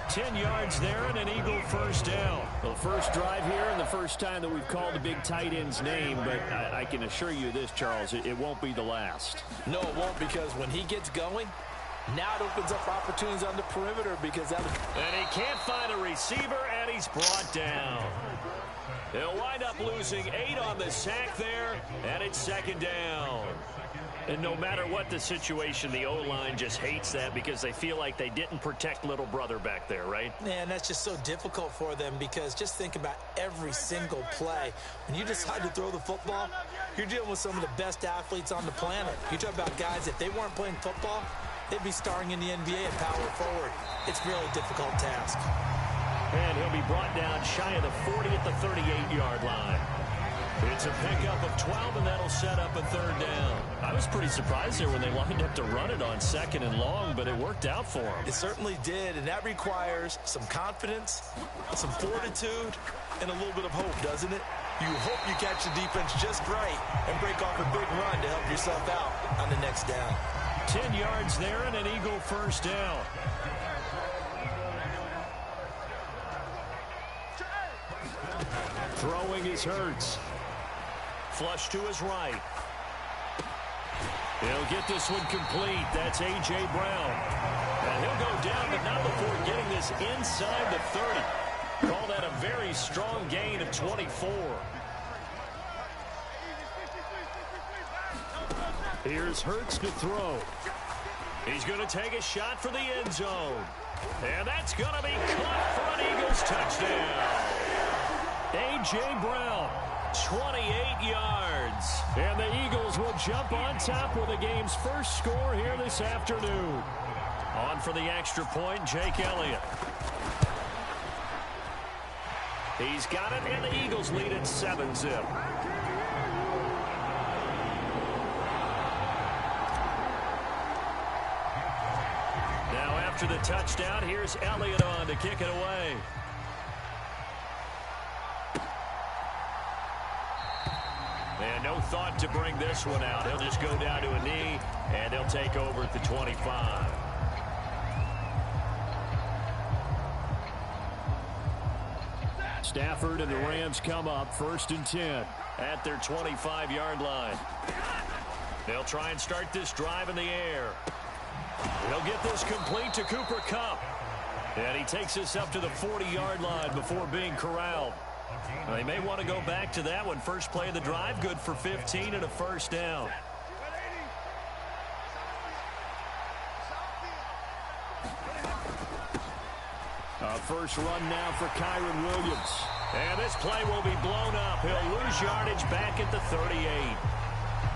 10 yards there and an Eagle first down. Well, first drive here and the first time that we've called the big tight end's name, but I can assure you this, Charles, it won't be the last. No, it won't, because when he gets going, now it opens up opportunities on the perimeter because that. And he can't find a receiver, and he's brought down. He'll wind up losing 8 on the sack there, and it's second down. And no matter what the situation, the O-line just hates that because they feel like they didn't protect little brother back there, right? Man, that's just so difficult for them because just think about every single play. When you decide to throw the football, you're dealing with some of the best athletes on the planet. You talk about guys, if they weren't playing football, they'd be starring in the NBA at power forward. It's a really difficult task. And he'll be brought down shy of the 40 at the 38-yard line. It's a pickup of 12, and that'll set up a third down. I was pretty surprised there when they lined up to run it on second and long, but it worked out for them. It certainly did, and that requires some confidence, some fortitude, and a little bit of hope, doesn't it? You hope you catch the defense just right and break off a big run to help yourself out on the next down. 10 yards there and an Eagle first down. Throwing is Hurts. Flush to his right. He'll get this one complete. That's A.J. Brown. And he'll go down, but not before getting this inside the 30. Call that a very strong gain of 24. Here's Hurts to throw. He's going to take a shot for the end zone. And that's going to be caught for an Eagles touchdown. A.J. Brown, 28 yards. And the Eagles will jump on top with the game's first score here this afternoon. On for the extra point, Jake Elliott. He's got it, and the Eagles lead it 7-0. Now after the touchdown, here's Elliott on to kick it away. And no thought to bring this one out. He'll just go down to a knee, and they'll take over at the 25. Stafford and the Rams come up 1st and 10 at their 25-yard line. They'll try and start this drive in the air. He'll get this complete to Cooper Kupp. And he takes us up to the 40-yard line before being corralled. They may want to go back to that one. First play of the drive, good for 15 and a first down. First run now for Kyren Williams. And this play will be blown up. He'll lose yardage back at the 38.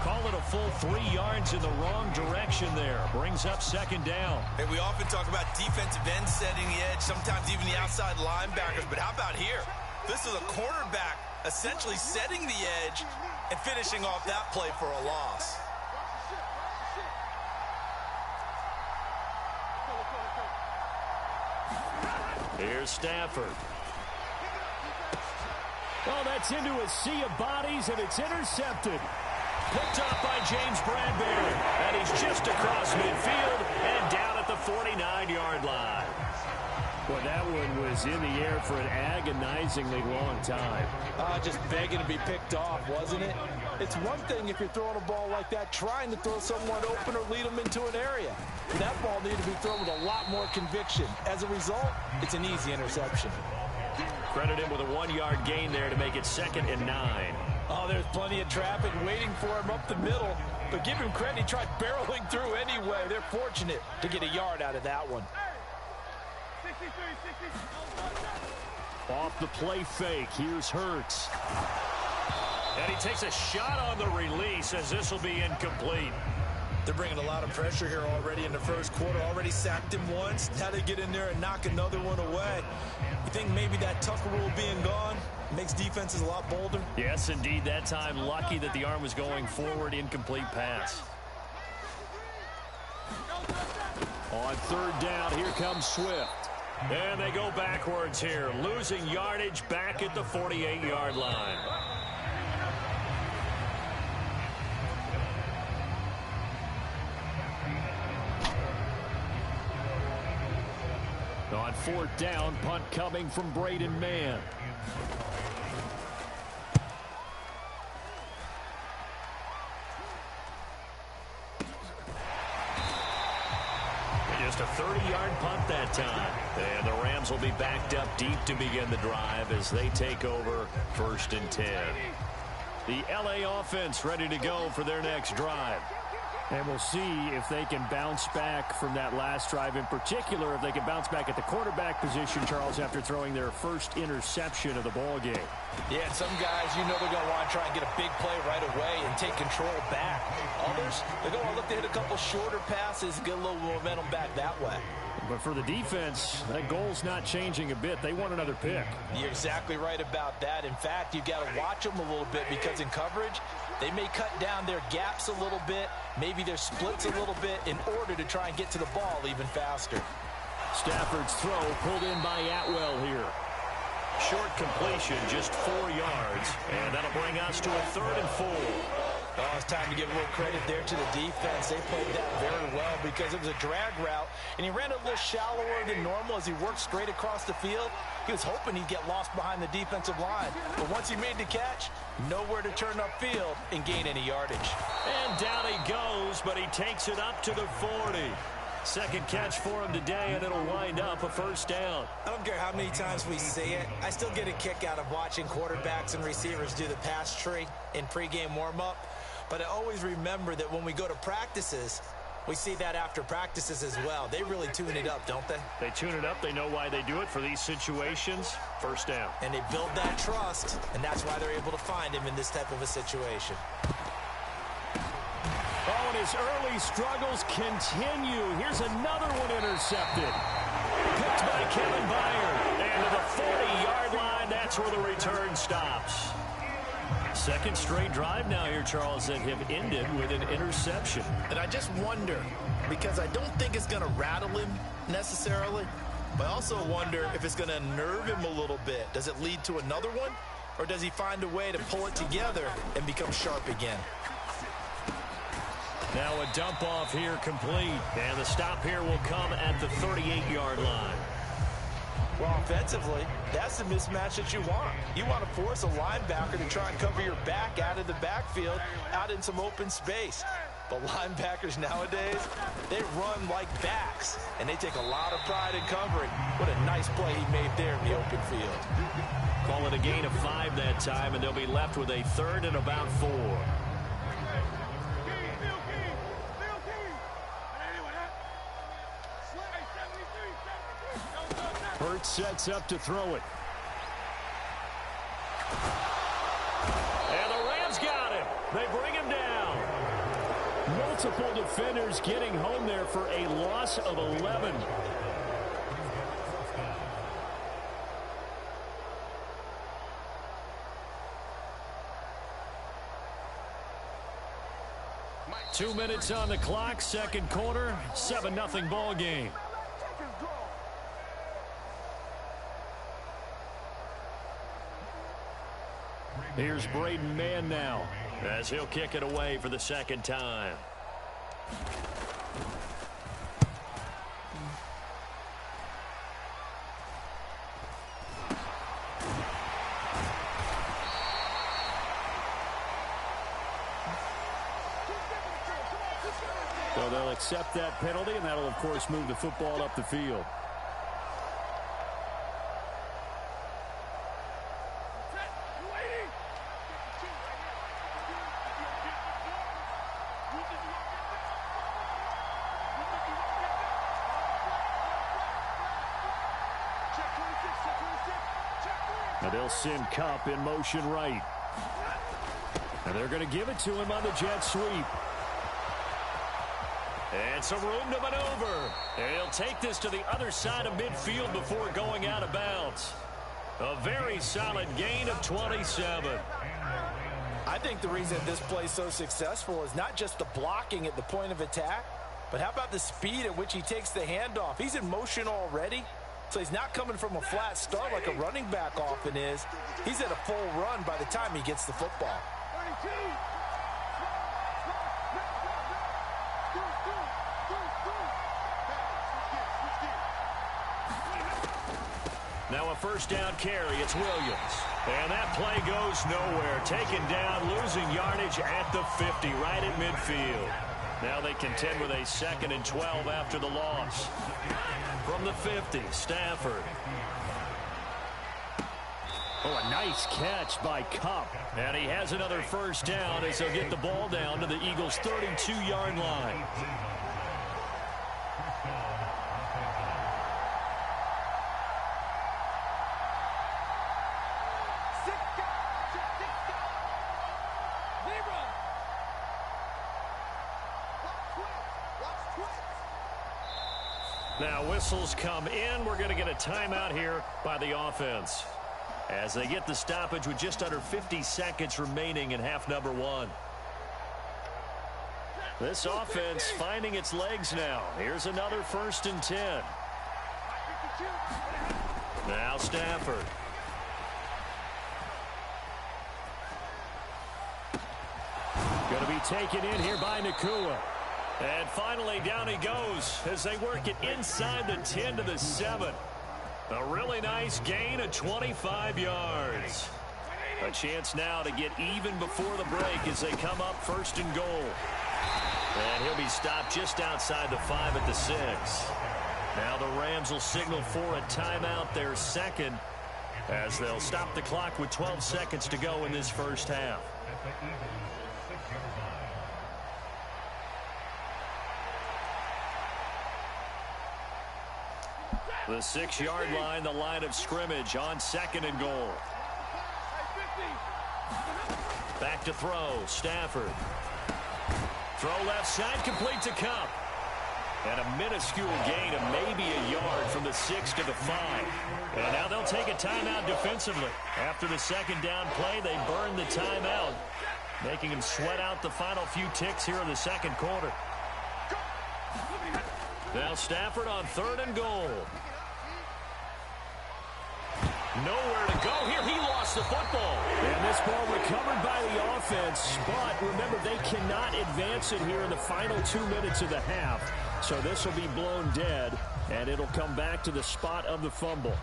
Call it a full 3 yards in the wrong direction there. Brings up second down. Hey, we often talk about defensive ends setting the edge, sometimes even the outside linebackers. But how about here? This is a cornerback essentially setting the edge and finishing off that play for a loss. Here's Stafford. Oh, that's into a sea of bodies, and it's intercepted. Picked up by James Bradbury. And he's just across midfield and down at the 49-yard line. Well, that one was in the air for an agonizingly long time. Just begging to be picked off, wasn't it? It's one thing if you're throwing a ball like that, trying to throw someone open or lead them into an area. That ball needed to be thrown with a lot more conviction. As a result, it's an easy interception. Credit him with a 1-yard gain there to make it 2nd and 9. Oh, there's plenty of traffic waiting for him up the middle. But give him credit, he tried barreling through anyway. They're fortunate to get a yard out of that one. Off the play fake, here's Hurts. And he takes a shot on the release as this will be incomplete. They're bringing a lot of pressure here already in the first quarter. Already sacked him once. Now they get in there and knock another one away. You think maybe that Tucker rule being gone makes defenses a lot bolder? Yes, indeed. That time, lucky that the arm was going forward. Incomplete pass. On 3rd down, here comes Swift. And they go backwards here, losing yardage back at the 48-yard line. On 4th down, punt coming from Braden Mann. Just a 30-yard punt that time. And the Rams will be backed up deep to begin the drive as they take over 1st and 10. The LA offense ready to go for their next drive. And we'll see if they can bounce back from that last drive, in particular if they can bounce back at the quarterback position, Charles, after throwing their first interception of the ball game. Yeah, and some guys, you know they're going to want to try and get a big play right away and take control back. Others, they're going to look to hit a couple shorter passes, get a little momentum back that way. But for the defense, that goal's not changing a bit. They want another pick. You're exactly right about that. In fact, you've got to watch them a little bit because in coverage, they may cut down their gaps a little bit, maybe their splits a little bit in order to try and get to the ball even faster. Stafford's throw pulled in by Atwell here. Short completion, just 4 yards, and that'll bring us to a 3rd and 4. Oh, it's time to give a little credit there to the defense. They played that very well because it was a drag route, and he ran a little shallower than normal as he worked straight across the field. He was hoping he'd get lost behind the defensive line, but once he made the catch, nowhere to turn upfield and gain any yardage. And down he goes, but he takes it up to the 40. Second catch for him today, and it'll wind up a 1st down. I don't care how many times we see it. I still get a kick out of watching quarterbacks and receivers do the pass tree in pregame warm-up. But I always remember that when we go to practices, we see that after practices as well. They really tune it up, don't they? They tune it up. They know why they do it for these situations. 1st down. And they build that trust, and that's why they're able to find him in this type of a situation. Oh, and his early struggles continue. Here's another one intercepted. Picked by Kevin Byard. And to the 40-yard line, that's where the return stops. Second straight drive now here, Charles, that have ended with an interception. And I just wonder, because I don't think it's going to rattle him necessarily, but I also wonder if it's going to unnerve him a little bit. Does it lead to another one, or does he find a way to pull it together and become sharp again? Now a dump off here complete, and the stop here will come at the 38-yard line. Well, offensively, that's the mismatch that you want. You want to force a linebacker to try and cover your back out of the backfield, out in some open space. But linebackers nowadays, they run like backs, and they take a lot of pride in covering. What a nice play he made there in the open field. Call it a gain of 5 that time, and they'll be left with a 3rd and about 4. Hurts sets up to throw it. And the Rams got him. They bring him down. Multiple defenders getting home there for a loss of 11. Two minutes on the clock, second quarter, 7-0 ball game. Here's Braden Mann now, as he'll kick it away for the second time. So they'll accept that penalty, and that'll, of course, move the football up the field. Now they'll send Kupp in motion right. And they're going to give it to him on the jet sweep. And some room to maneuver. And he'll take this to the other side of midfield before going out of bounds. A very solid gain of 27. I think the reason this play is so successful is not just the blocking at the point of attack, but how about the speed at which he takes the handoff? He's in motion already, so he's not coming from a flat start like a running back often is. He's at a full run by the time he gets the football. Now a first down carry. It's Williams. And that play goes nowhere. Taken down, losing yardage at the 50, right at midfield. Now they contend with a 2nd and 12 after the loss. From the 50, Stafford. Oh, a nice catch by Kupp. And he has another first down as they'll get the ball down to the Eagles' 32-yard line. Now whistles come in. We're going to get a timeout here by the offense as they get the stoppage with just under 50 seconds remaining in half number 1. This offense finding its legs now. Here's another 1st and 10. Now Stafford. Going to be taken in here by Nacua. And finally, down he goes as they work it inside the 10 to the 7. A really nice gain of 25 yards. A chance now to get even before the break as they come up 1st and goal. And he'll be stopped just outside the 5 at the 6. Now the Rams will signal for a timeout, their 2nd, as they'll stop the clock with 12 seconds to go in this first half. The 6-yard line, the line of scrimmage on 2nd and goal. Back to throw, Stafford. Throw left side, complete to Kupp. And a minuscule gain of maybe a yard from the 6 to the 5. And now they'll take a timeout defensively. After the 2nd down play, they burn the timeout, making them sweat out the final few ticks here in the 2nd quarter. Now Stafford on 3rd and goal. Nowhere to go here. He lost the football. And this ball recovered by the offense. But remember, they cannot advance it here in the final 2 minutes of the half. So this will be blown dead, and it'll come back to the spot of the fumble.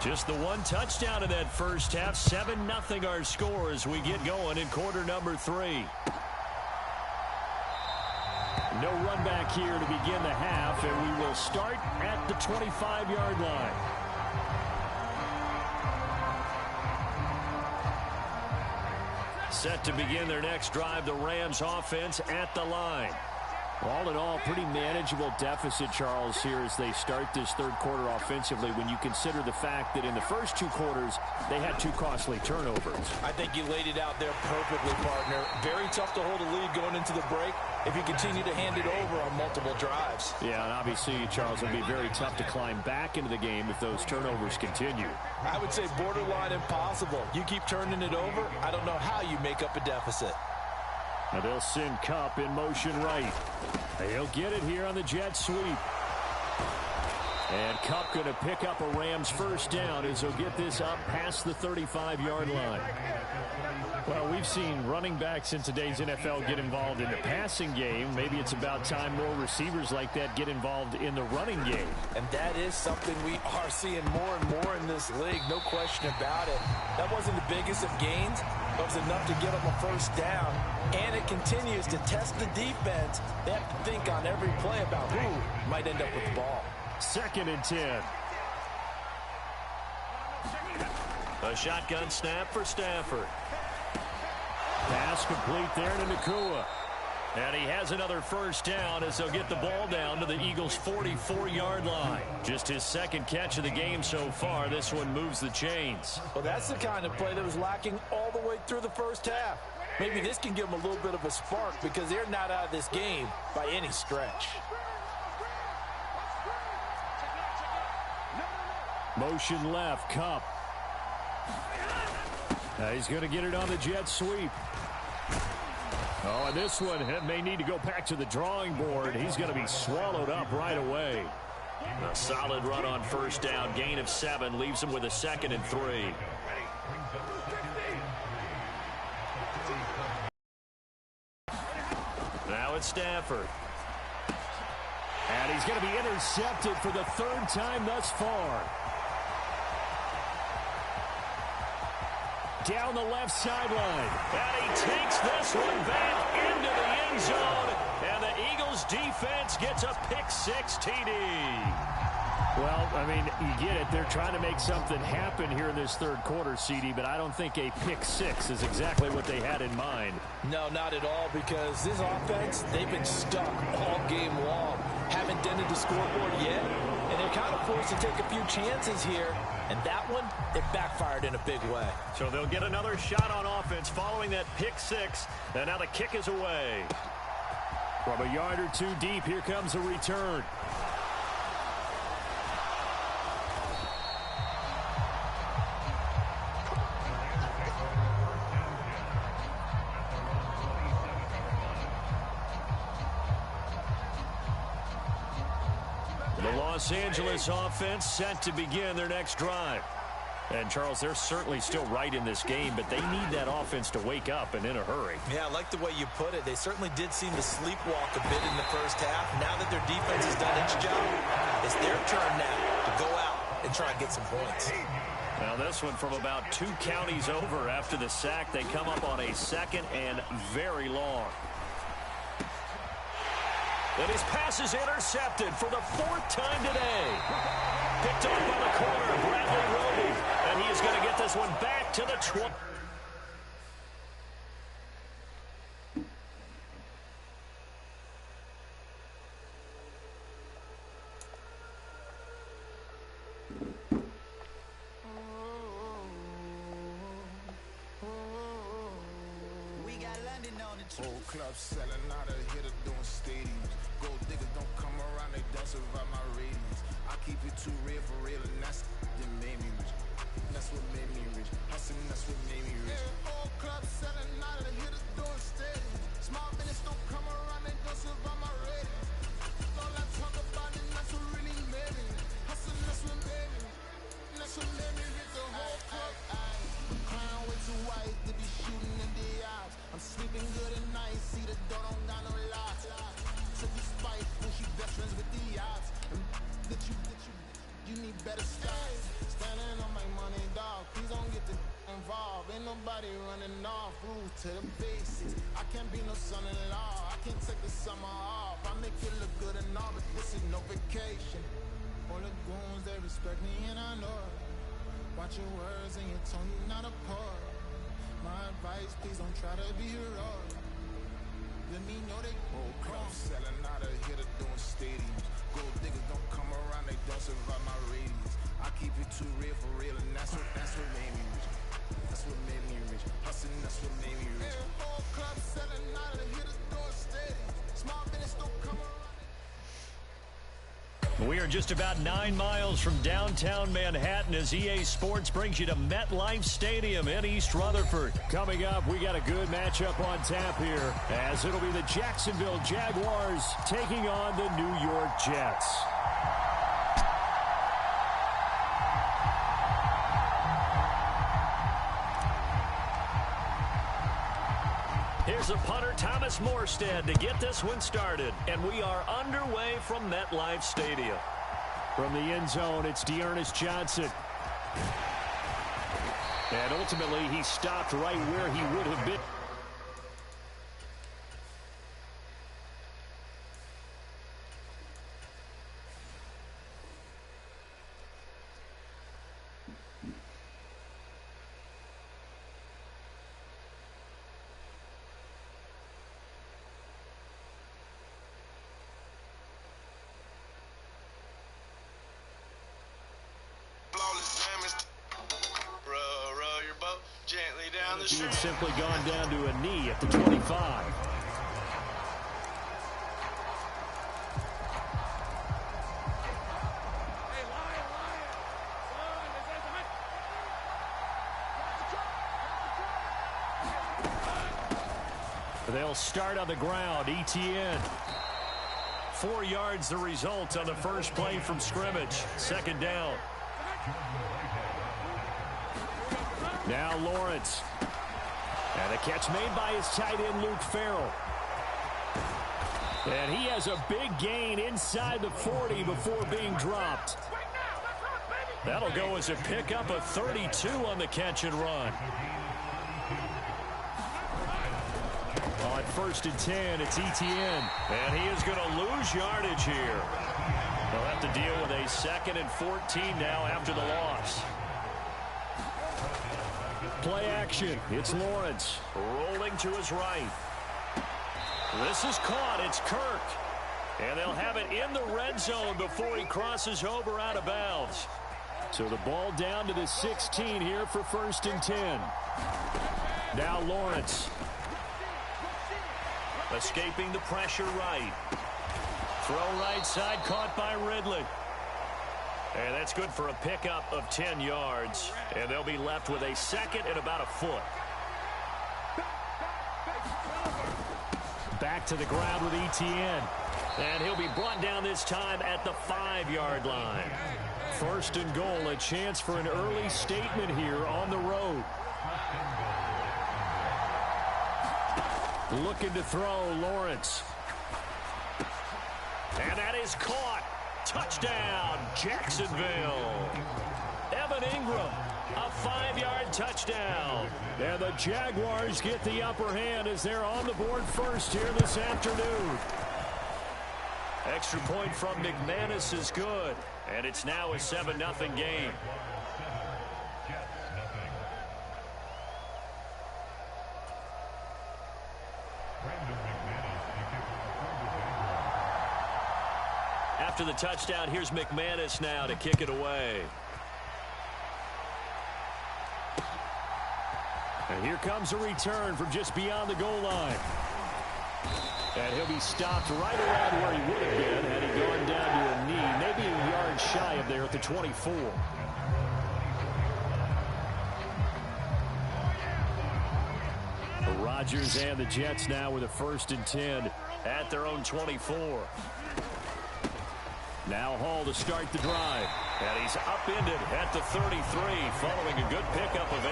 Just the one touchdown in that first half. 7-0 our score as we get going in quarter number 3. No run back here to begin the half, and we will start at the 25-yard line. Set to begin their next drive, the Rams offense at the line. All in all, pretty manageable deficit, Charles, here as they start this third quarter offensively when you consider the fact that in the first 2 quarters, they had 2 costly turnovers. I think you laid it out there perfectly, partner. Very tough to hold a lead going into the break if you continue to hand it over on multiple drives. Yeah, and obviously, Charles, it'll be very tough to climb back into the game if those turnovers continue. I would say borderline impossible. You keep turning it over, I don't know how you make up a deficit. Now they'll send Kupp in motion right. He'll get it here on the jet sweep. And Kupp going to pick up a Rams first down as he'll get this up past the 35-yard line. Well, we've seen running backs in today's NFL get involved in the passing game. Maybe it's about time more receivers like that get involved in the running game. And that is something we are seeing more and more in this league, no question about it. That wasn't the biggest of gains, but it was enough to get them a first down. And it continues to test the defense. They have to think on every play about who might end up with the ball. 2nd and 10. A shotgun snap for Stafford. Pass complete there to Nacua. And he has another first down as they'll get the ball down to the Eagles' 44-yard line. Just his 2nd catch of the game so far. This one moves the chains. Well, that's the kind of play that was lacking all the way through the first half. Maybe this can give them a little bit of a spark because they're not out of this game by any stretch. Motion left, Kupp. Now he's going to get it on the jet sweep. Oh, and this one may need to go back to the drawing board. He's going to be swallowed up right away. A solid run on first down. Gain of 7 leaves him with a 2nd and 3. Now it's Stafford. And he's going to be intercepted for the 3rd time thus far. Down the left sideline. And he takes this one back into the end zone. And the Eagles defense gets a pick-6 TD. Well, I mean, you get it. They're trying to make something happen here in this third quarter, CD, but I don't think a pick-6 is exactly what they had in mind. No, not at all, because this offense, they've been stuck all game long. Haven't dented the scoreboard yet, and they're kind of forced to take a few chances here. And that one, it backfired in a big way. So they'll get another shot on offense following that pick-6. And now the kick is away. From a yard or 2 deep, here comes a return. Los Angeles offense set to begin their next drive. And, Charles, they're certainly still right in this game, but they need that offense to wake up and in a hurry. Yeah, I like the way you put it. They certainly did seem to sleepwalk a bit in the first half. Now that their defense has done its job, it's their turn now to go out and try and get some points. Now this one from about 2 counties over after the sack. They come up on a 2nd and very long. And his pass is intercepted for the 4th time today. Picked off by the corner, Bradley Roby. And he is going to get this one back to the 20. Old club selling out of hitter doing stadiums. Gold diggers don't come around, they don't survive my ratings. I keep it too real for real, and that's that made me rich. That's what made me rich. Hustling, that's what made me rich. Yeah, old club selling out of hitters doing stadiums. Small business don't come around, they don't survive my ratings. All I talk about it, that's what really made me. Hustling, that's what made me. That's what made me rich. The whole club, crying way too white to be shooting in the eyes. I'm sleeping good at night, see the door don't got no locks. Took you spite when she best friends with the odds. That you need better style. Standing on my evolve. Ain't nobody running off, rules to the basics. I can't be no son-in-law, I can't take the summer off. I make it look good and all, but this is no vacation. All the goons, they respect me and I know it. Watch your words and your tone, you not a part. My advice, please don't try to be heroic. Let me know they whole club selling out of here to doing stadiums. Gold diggers don't come around, they don't survive my ratings. I keep it too real for real, and that's what made me rich. That's what made me rich. Hustling, that's what made me rich. Whole club selling out of here to doing stadiums. Small business don't come around. We are just about 9 miles from downtown Manhattan as EA Sports brings you to MetLife Stadium in East Rutherford. Coming up, we got a good matchup on tap here, as it'll be the Jacksonville Jaguars taking on the New York Jets. Here's a punter, Thomas Morstead, to get this one started. And we are underway from MetLife Stadium. From the end zone, it's Dearness Johnson. And ultimately, he stopped right where he would have been. He had simply gone down to a knee at the 25. They'll start on the ground. Etienne. 4 yards the result on the first play from scrimmage. Second down. Now Lawrence. And a catch made by his tight end, Luke Farrell. And he has a big gain inside the 40 before being dropped. That'll go as a pickup of 32 on the catch and run. On 1st and 10, it's Etienne. And he is going to lose yardage here. They'll have to deal with a 2nd and 14 now after the loss. Play action. It's Lawrence. Rolling to his right. This is caught. It's Kirk. And they'll have it in the red zone before he crosses over out of bounds. So the ball down to the 16 here for 1st and 10. Now Lawrence. Escaping the pressure right. Throw right side caught by Ridley. And that's good for a pickup of 10 yards. And they'll be left with a 2nd and about a foot. Back to the ground with Etienne. And he'll be brought down this time at the 5-yard line. 1st and goal, a chance for an early statement here on the road. Looking to throw, Lawrence. And that is caught. Touchdown, Jacksonville. Evan Ingram, a 5-yard touchdown. And the Jaguars get the upper hand as they're on the board first here this afternoon. Extra point from McManus is good. And it's now a 7-0 game. After the touchdown, here's McManus now to kick it away. And here comes a return from just beyond the goal line. And he'll be stopped right around where he would have been had he gone down to a knee, maybe a yard shy of there at the 24. Rodgers and the Jets now with a 1st and 10 at their own 24. Now Hall to start the drive. And he's upended at the 33 following a good pickup of 8.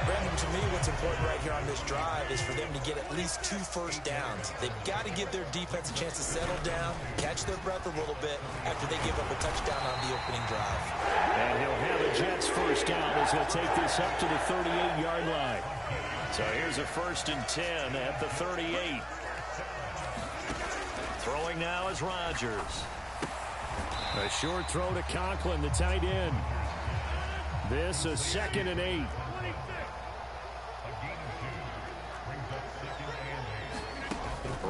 Brandon, to me, what's important right here on this drive is for them to get at least 2 first downs. They've got to give their defense a chance to settle down, catch their breath a little bit after they give up a touchdown on the opening drive. And he'll have the Jets first down as he'll take this up to the 38-yard line. So here's a 1st and 10 at the 38. Throwing now is Rodgers. A short throw to Conklin, the tight end. This a 2nd and 8.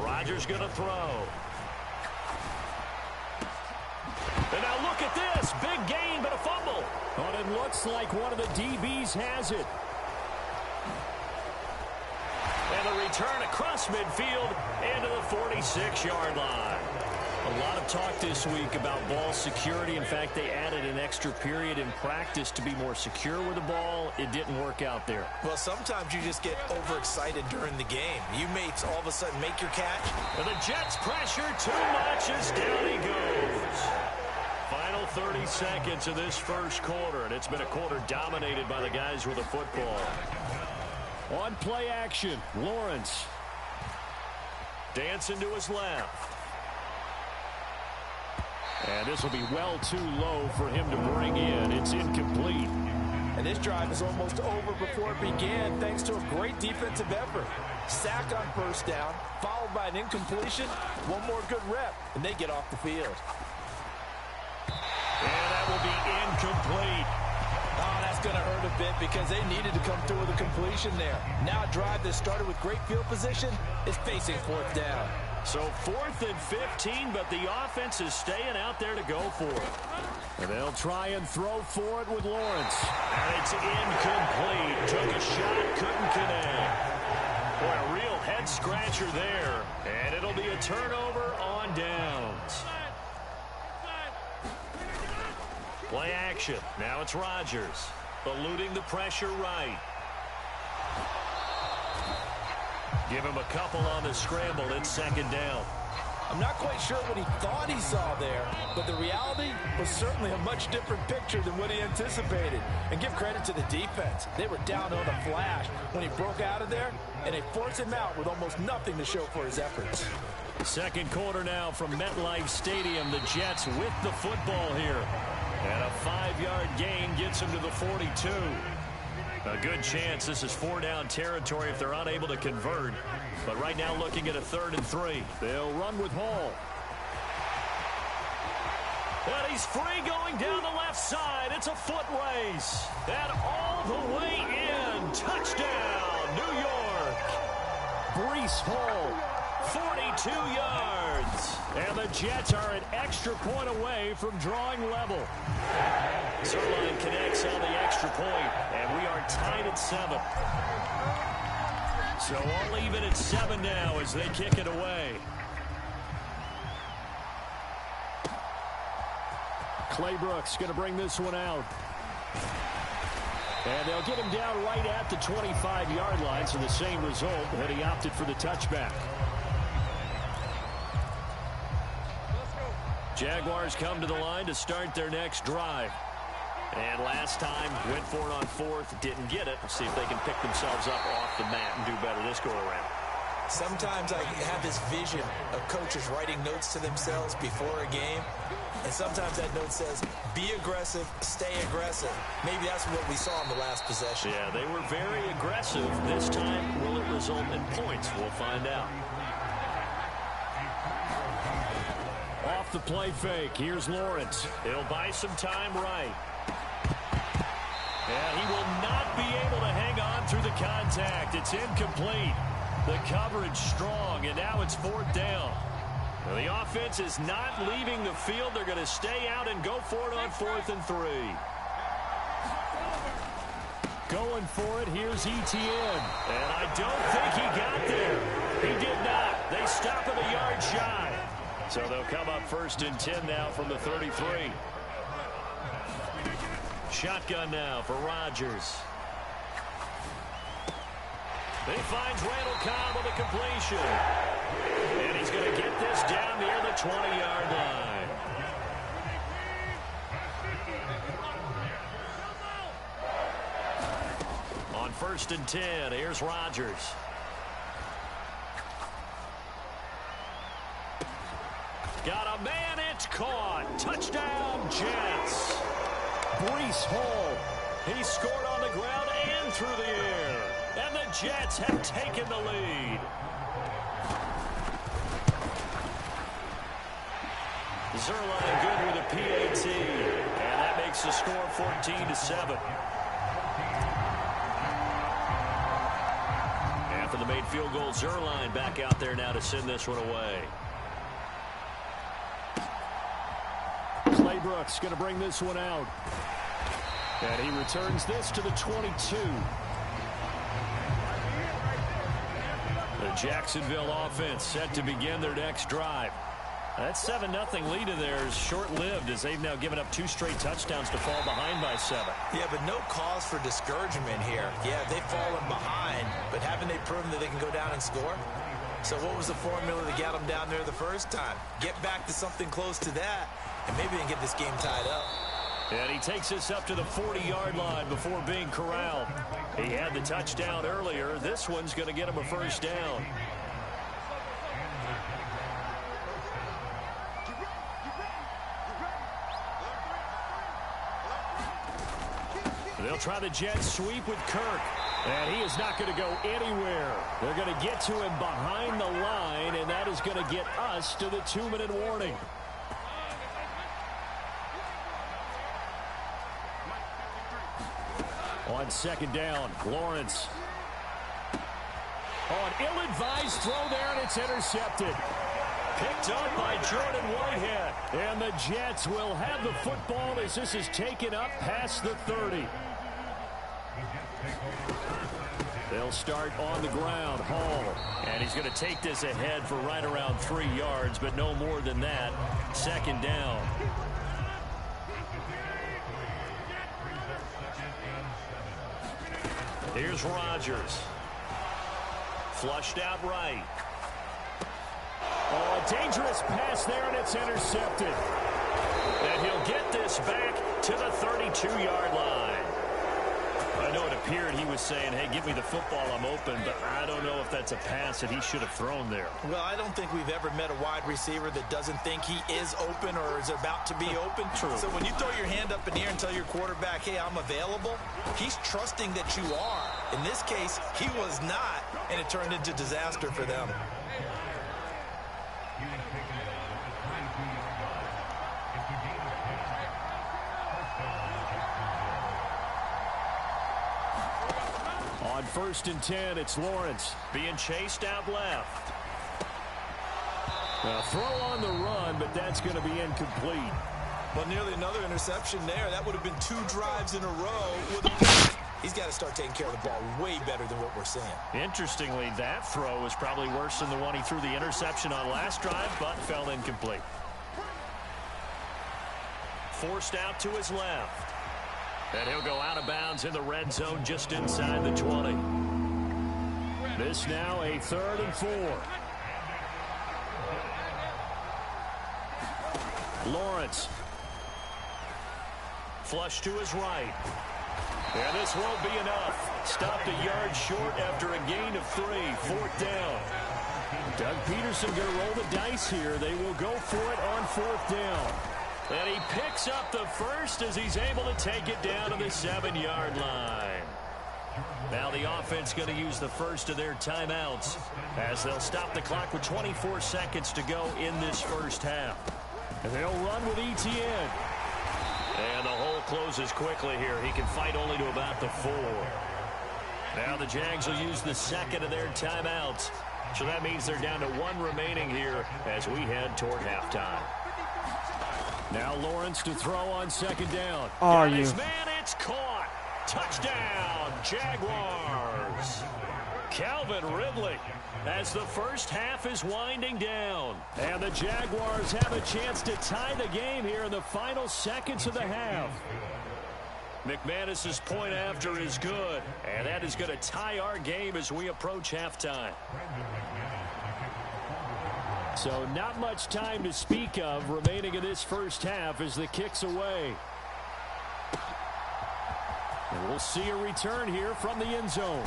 Rodgers going to throw. And now look at this. Big gain, but a fumble. But it looks like one of the DBs has it. And a return across midfield into the 46-yard line. A lot of talk this week about ball security. In fact, they added an extra period in practice to be more secure with the ball. It didn't work out there. Well, sometimes you just get overexcited during the game. You may all of a sudden make your catch. And the Jets pressure too much as down he goes. Final 30 seconds of this first quarter, and it's been a quarter dominated by the guys with the football. On play action, Lawrence. Dancing to his left. And this will be well too low for him to bring in. It's incomplete. And this drive is almost over before it began thanks to a great defensive effort. Sack on first down, followed by an incompletion. One more good rep, and they get off the field. And that will be incomplete. Oh, that's going to hurt a bit because they needed to come through with a completion there. Now a drive that started with great field position is facing 4th down. So 4th and 15, but the offense is staying out there to go for it. And they'll try and throw for it with Lawrence. And it's incomplete. Took a shot, couldn't connect. Boy, a real head-scratcher there. And it'll be a turnover on downs. Play action. Now it's Rodgers. Eluding the pressure right. Give him a couple on the scramble. It's 2nd down. I'm not quite sure what he thought he saw there, but the reality was certainly a much different picture than what he anticipated. And give credit to the defense. They were down on a flash when he broke out of there, and they forced him out with almost nothing to show for his efforts. Second quarter now from MetLife Stadium. The Jets with the football here. And a 5-yard gain gets him to the 42. A good chance this is 4-down territory if they're unable to convert. But right now looking at a 3rd and 3. They'll run with Hall. And he's free going down the left side. It's a foot race. And all the way in. Touchdown, New York. Breece Hall. 42 yards. And the Jets are an extra point away from drawing level. Zuerlein connects on the extra point, and we are tied at 7. So all even at 7 now as they kick it away. Clay Brooks going to bring this one out. And they'll get him down right at the 25-yard line, so the same result, but he opted for the touchback. Jaguars come to the line to start their next drive. And last time, went for it on 4th, didn't get it. Let's see if they can pick themselves up off the mat and do better this go-around. Sometimes I have this vision of coaches writing notes to themselves before a game. And sometimes that note says, be aggressive, stay aggressive. Maybe that's what we saw in the last possession. Yeah, they were very aggressive. This time, will it result in points? We'll find out. Off the play fake, here's Lawrence. He'll buy some time right. And he will not be able to hang on through the contact. It's incomplete. The coverage strong, and now it's 4th down. Now, the offense is not leaving the field. They're going to stay out and go for it on 4th and 3. Going for it, here's Etienne. And I don't think he got there. He did not. They stop him a yard shy. So they'll come up 1st and 10 now from the 33. Shotgun now for Rodgers. He finds Randall Cobb with a completion. And he's going to get this down near the 20-yard line. On 1st 1st and 10. Here's Rodgers. Got a man, it's caught. Touchdown, Jets. Breece Hall. He scored on the ground and through the air. And the Jets have taken the lead. Zuerlein good with a PAT. And that makes the score 14-7. After the made field goal, Zuerlein back out there now to send this one away. Brooks going to bring this one out. And he returns this to the 22. The Jacksonville offense set to begin their next drive. That 7-0 lead of theirs short-lived as they've now given up 2 straight touchdowns to fall behind by 7. Yeah, but no cause for discouragement here. Yeah, they've fallen behind, but haven't they proven that they can go down and score? So what was the formula to get them down there the first time? Get back to something close to that, and maybe they can get this game tied up. And he takes us up to the 40-yard line before being corralled. He had the touchdown earlier. This one's going to get him a first down. They'll try the jet sweep with Kirk. And he is not going to go anywhere. They're going to get to him behind the line, and that is going to get us to the 2-minute warning. On 2nd down, Lawrence. Oh, an ill-advised throw there, and it's intercepted. Picked up by Jordan Whitehead. And the Jets will have the football as this is taken up past the 30. They'll start on the ground. Hall. And he's going to take this ahead for right around 3 yards, but no more than that. 2nd down. Here's Rodgers. Flushed out right. Oh, a dangerous pass there, and it's intercepted. And he'll get this back to the 32-yard line. I know it appeared he was saying, hey, give me the football, I'm open, but I don't know if that's a pass that he should have thrown there. Well, I don't think we've ever met a wide receiver that doesn't think he is open or is about to be open. True. So when you throw your hand up in the air and tell your quarterback, hey, I'm available, he's trusting that you are. In this case, he was not, and it turned into disaster for them. On 1st and 10, it's Lawrence. Being chased out left. A throw on the run, but that's going to be incomplete. Well, nearly another interception there. That would have been 2 drives in a row with a pick. He's got to start taking care of the ball way better than what we're seeing. Interestingly, that throw was probably worse than the one he threw the interception on last drive, but fell incomplete. Forced out to his left. And he'll go out of bounds in the red zone just inside the 20. This now a 3rd and 4. Lawrence. Flush to his right. And this won't be enough. Stopped a yard short after a gain of 3. 4th down. Doug Peterson going to roll the dice here. They will go for it on 4th down. And he picks up the first as he's able to take it down to the 7-yard line. Now the offense going to use the first of their timeouts as they'll stop the clock with 24 seconds to go in this first half. And they'll run with Etienne. And the hole closes quickly here. He can fight only to about the 4. Now the Jags will use the second of their timeouts. So that means they're down to 1 remaining here as we head toward halftime. Now Lawrence to throw on 2nd down. Oh, Got his man, it's caught. Touchdown, Jaguars. Calvin Ridley as the first half is winding down. And the Jaguars have a chance to tie the game here in the final seconds of the half. McManus's point after is good, and that is going to tie our game as we approach halftime. So not much time to speak of remaining in this first half as the kick's away. And we'll see a return here from the end zone.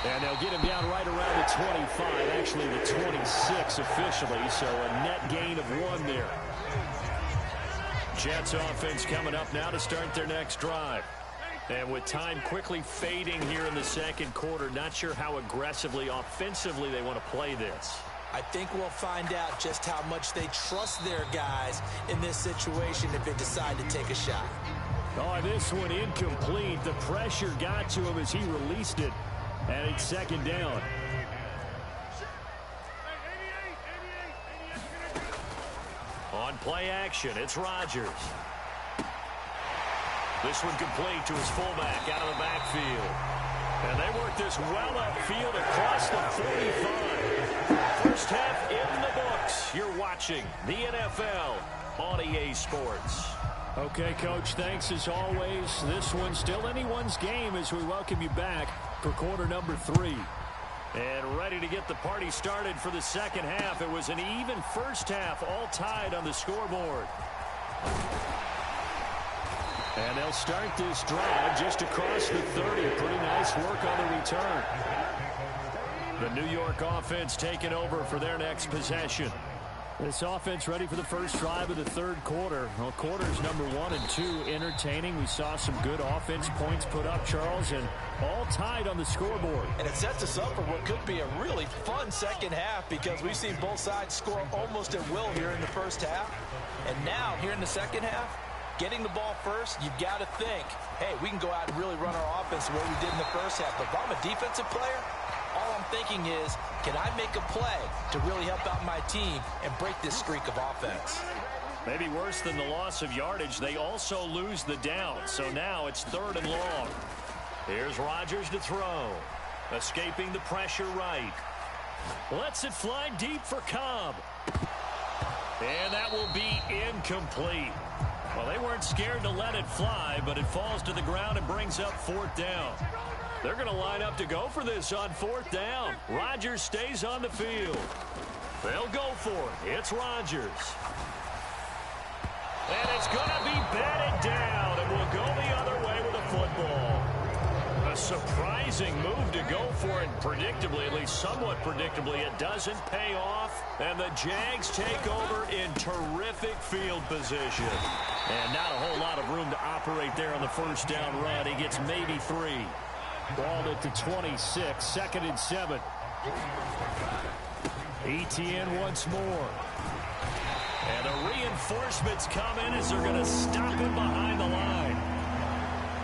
And they'll get him down right around the 25, actually the 26 officially, so a net gain of 1 there. Jets offense coming up now to start their next drive. And with time quickly fading here in the second quarter, not sure how aggressively, offensively they want to play this. I think we'll find out just how much they trust their guys in this situation if they decide to take a shot. Oh, this one incomplete. The pressure got to him as he released it. And it's second down. On play action, it's Rodgers. This one complete to his fullback out of the backfield. And they work this well upfield across the 45. First half in the books. You're watching the NFL on EA Sports. Okay, Coach, thanks as always. This one's still anyone's game as we welcome you back for quarter number 3. And ready to get the party started for the second half. It was an even first half, all tied on the scoreboard. And they'll start this drive just across the 30. Pretty nice work on the return. The New York offense taking over for their next possession. This offense ready for the first drive of the third quarter. Well, quarters number 1 and 2 entertaining. We saw some good offense points put up, Charles, and all tied on the scoreboard. And it sets us up for what could be a really fun second half because we've seen both sides score almost at will here in the first half. And now, here in the second half, getting the ball first, you've got to think, hey, we can go out and really run our offense the way we did in the first half. But if I'm a defensive player, all I'm thinking is, can I make a play to really help out my team and break this streak of offense? Maybe worse than the loss of yardage, they also lose the down. So now it's 3rd and long. Here's Rodgers to throw. Escaping the pressure right. Lets it fly deep for Cobb. And that will be incomplete. Well, they weren't scared to let it fly, but it falls to the ground and brings up 4th down. They're going to line up to go for this on 4th down. Rodgers stays on the field. They'll go for it. It's Rodgers. And it's going to be batted down, and we'll go the other way with a football. A surprising move to go for it, predictably, at least somewhat predictably. It doesn't pay off, and the Jags take over in terrific field position. And not a whole lot of room to operate there on the first down run. He gets maybe 3. Ball at the 26, 2nd and 7. Etienne once more. And the reinforcements come in as they're going to stop him behind the line.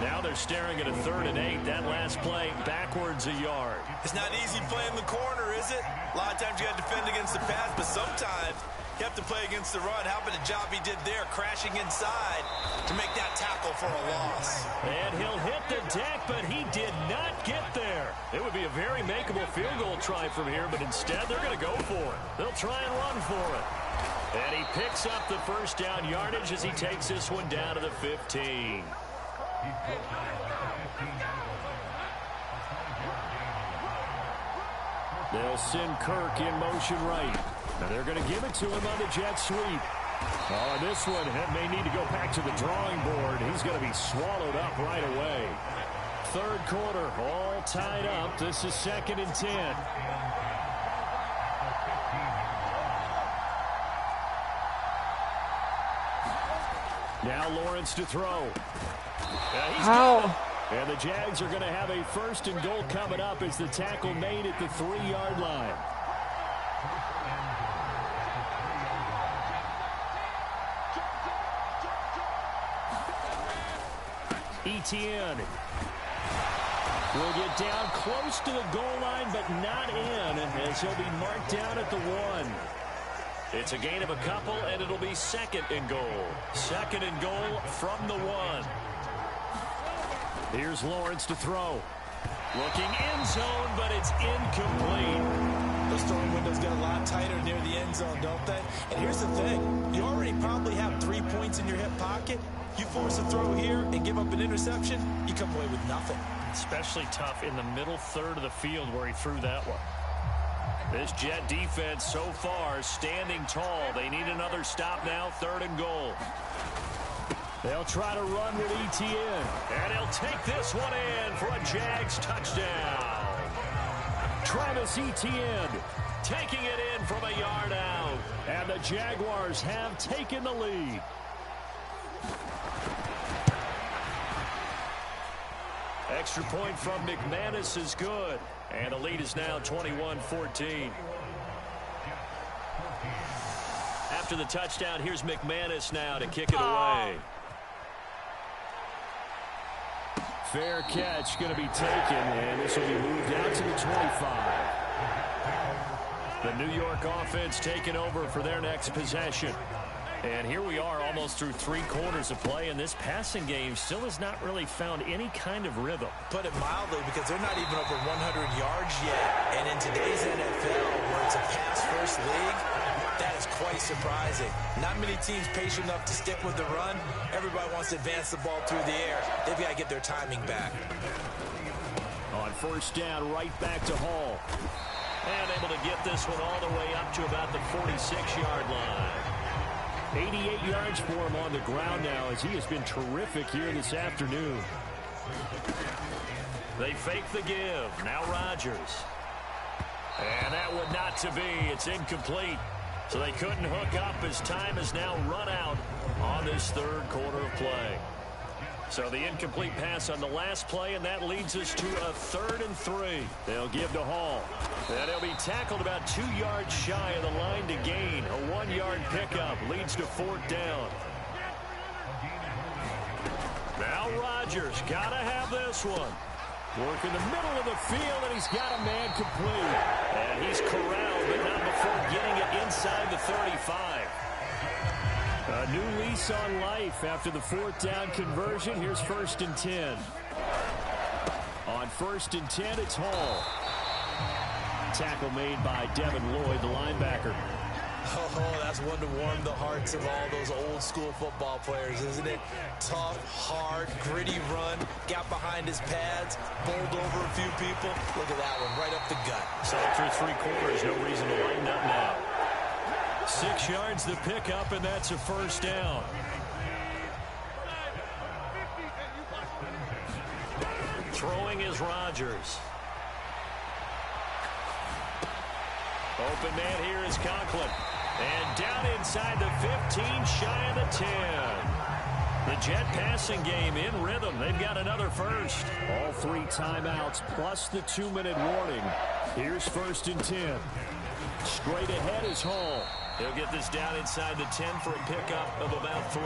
Now they're staring at a 3rd and 8. That last play backwards a yard. It's not easy playing the corner, is it? A lot of times you got to defend against the pass, but sometimes you have to play against the run. How about the job he did there, crashing inside to make that tackle for a loss? And he'll hit the deck, but he did not get there. It would be a very makeable field goal try from here, but instead they're going to go for it. They'll try and run for it. And he picks up the first down yardage as he takes this one down to the 15. They'll send Kirk in motion right. And they're going to give it to him on the jet sweep. Oh, this one may need to go back to the drawing board. He's going to be swallowed up right away. Third quarter, all tied up. This is 2nd and 10. Now Lawrence to throw. And the Jags are going to have a 1st and goal coming up as the tackle made at the 3-yard line. Etienne will get down close to the goal line, but not in, as he'll be marked down at the 1. It's a gain of a couple, and it'll be 2nd and goal. 2nd and goal from the 1. Here's Lawrence to throw. Looking end zone, but it's incomplete. Those throwing windows get a lot tighter near the end zone, don't they? And here's the thing. You already probably have 3 points in your hip pocket. You force a throw here and give up an interception, you come away with nothing. Especially tough in the middle 3rd of the field where he threw that one. This Jet defense so far standing tall. They need another stop now, 3rd and goal. They'll try to run with Etienne. And he'll take this one in for a Jags touchdown. Travis Etienne Taking it in from a yard out. And the Jaguars have taken the lead. Extra point from McManus is good. And the lead is now 21-14. After the touchdown, here's McManus now to kick it away. Fair catch going to be taken, and this will be moved out to the 25. The New York offense taking over for their next possession. And here we are almost through 3 quarters of play, and this passing game still has not really found any kind of rhythm. Put it mildly, because they're not even over 100 yards yet. And in today's NFL, where it's a pass-first league, that is quite surprising. Not many teams patient enough to stick with the run. Everybody wants to advance the ball through the air. They've got to get their timing back. On first down, right back to Hall. And able to get this one all the way up to about the 46-yard line. 88 yards for him on the ground now, as he has been terrific here this afternoon. They fake the give. Now Rodgers. And that would not to be. It's incomplete. So they couldn't hook up as time has now run out on this third quarter of play. So the incomplete pass on the last play, and that leads us to a 3rd and 3. They'll give to Hall. And he'll be tackled about 2 yards shy of the line to gain. A 1-yard pickup leads to 4th down. Now Rodgers got to have this one. Work in the middle of the field, and he's got a man complete. And he's corralled, but not before getting it inside the 35. A new lease on life after the 4th down conversion. Here's 1st and 10. On 1st and 10, it's Hall. Tackle made by Devin Lloyd, the linebacker. Oh, that's one to warm the hearts of all those old school football players, isn't it? Tough, hard, gritty run, got behind his pads, bowled over a few people. Look at that one, right up the gut. So through 3 quarters, no reason to lighten up now. 6 yards the pickup, and that's a 1st down. Throwing is Rodgers. Open man here is Conklin. And down inside the 15, shy of the 10. The Jet passing game in rhythm. They've got another first. All 3 timeouts plus the 2-minute warning. Here's 1st and 10. Straight ahead is Hall. He'll get this down inside the 10 for a pickup of about 3.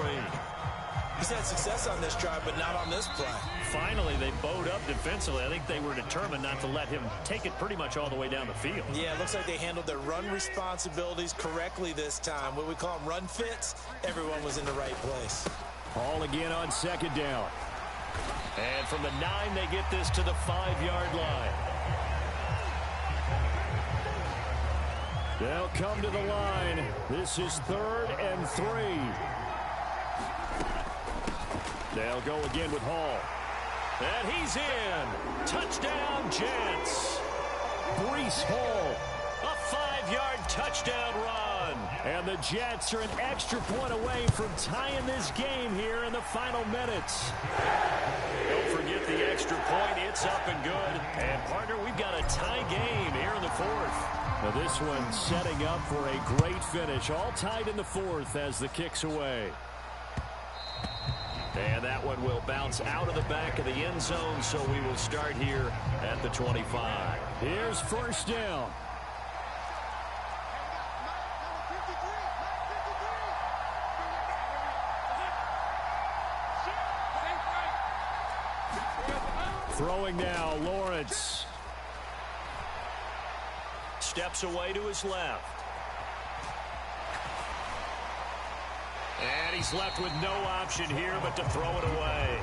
He's had success on this drive, but not on this play. Finally, they bowed up defensively. I think they were determined not to let him take it pretty much all the way down the field. Yeah, it looks like they handled their run responsibilities correctly this time. What we call them run fits, everyone was in the right place. Hall again on 2nd down. And from the 9, they get this to the 5-yard line. They'll come to the line. This is 3rd and 3. They'll go again with Hall. And he's in. Touchdown, Jets. Breece Hall. A 5-yard touchdown run. And the Jets are an extra point away from tying this game here in the final minutes. Don't forget the extra point. It's up and good. And, partner, we've got a tie game here in the 4th. Now this one setting up for a great finish. All tied in the 4th as the kick's away. And that one will bounce out of the back of the end zone, so we will start here at the 25. Here's 1st down. Throwing now, Lawrence. Steps away to his left. And he's left with no option here but to throw it away.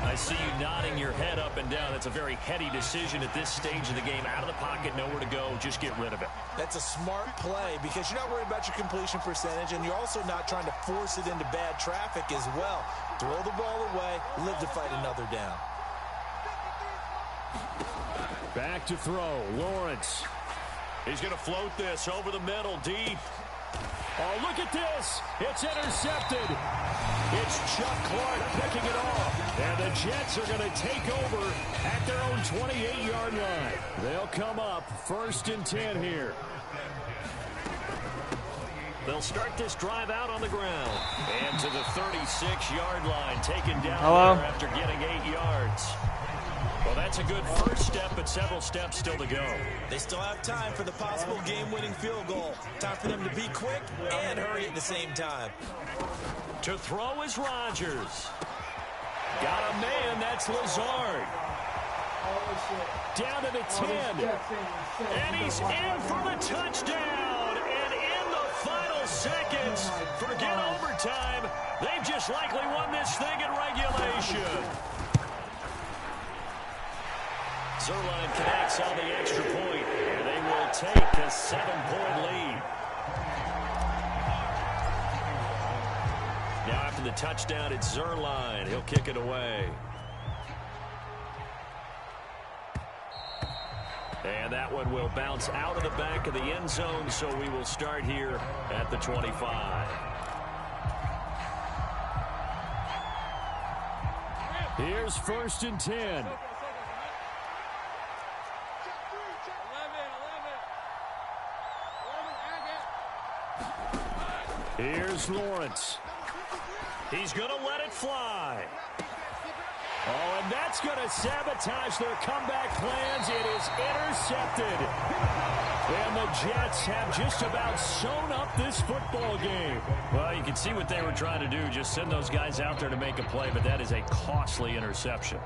I see you nodding your head up and down. That's a very heady decision at this stage of the game. Out of the pocket, nowhere to go. Just get rid of it. That's a smart play because you're not worried about your completion percentage, and you're also not trying to force it into bad traffic as well. Throw the ball away, live to fight another down. Back to throw, Lawrence. He's going to float this over the middle, deep. Oh, look at this. It's intercepted. It's Chuck Clark picking it off. And the Jets are going to take over at their own 28-yard line. They'll come up 1st and 10 here. They'll start this drive out on the ground. And to the 36-yard line, taken down there after getting 8 yards. Well, that's a good first step, but several steps still to go. They still have time for the possible game-winning field goal. Time for them to be quick and hurry at the same time. To throw is Rodgers. Got a man, that's Lazard. Down to the 10. And he's in for the touchdown. And in the final seconds, forget overtime. They've just likely won this thing in regulation. Zuerlein connects on the extra point, and they will take a 7-point lead. Now after the touchdown, it's Zuerlein. He'll kick it away. And that one will bounce out of the back of the end zone, so we will start here at the 25. Here's 1st and 10. Here's Lawrence. He's going to let it fly. Oh, and that's going to sabotage their comeback plans. It is intercepted. And the Jets have just about sewn up this football game. Well, you can see what they were trying to do, just send those guys out there to make a play, but that is a costly interception.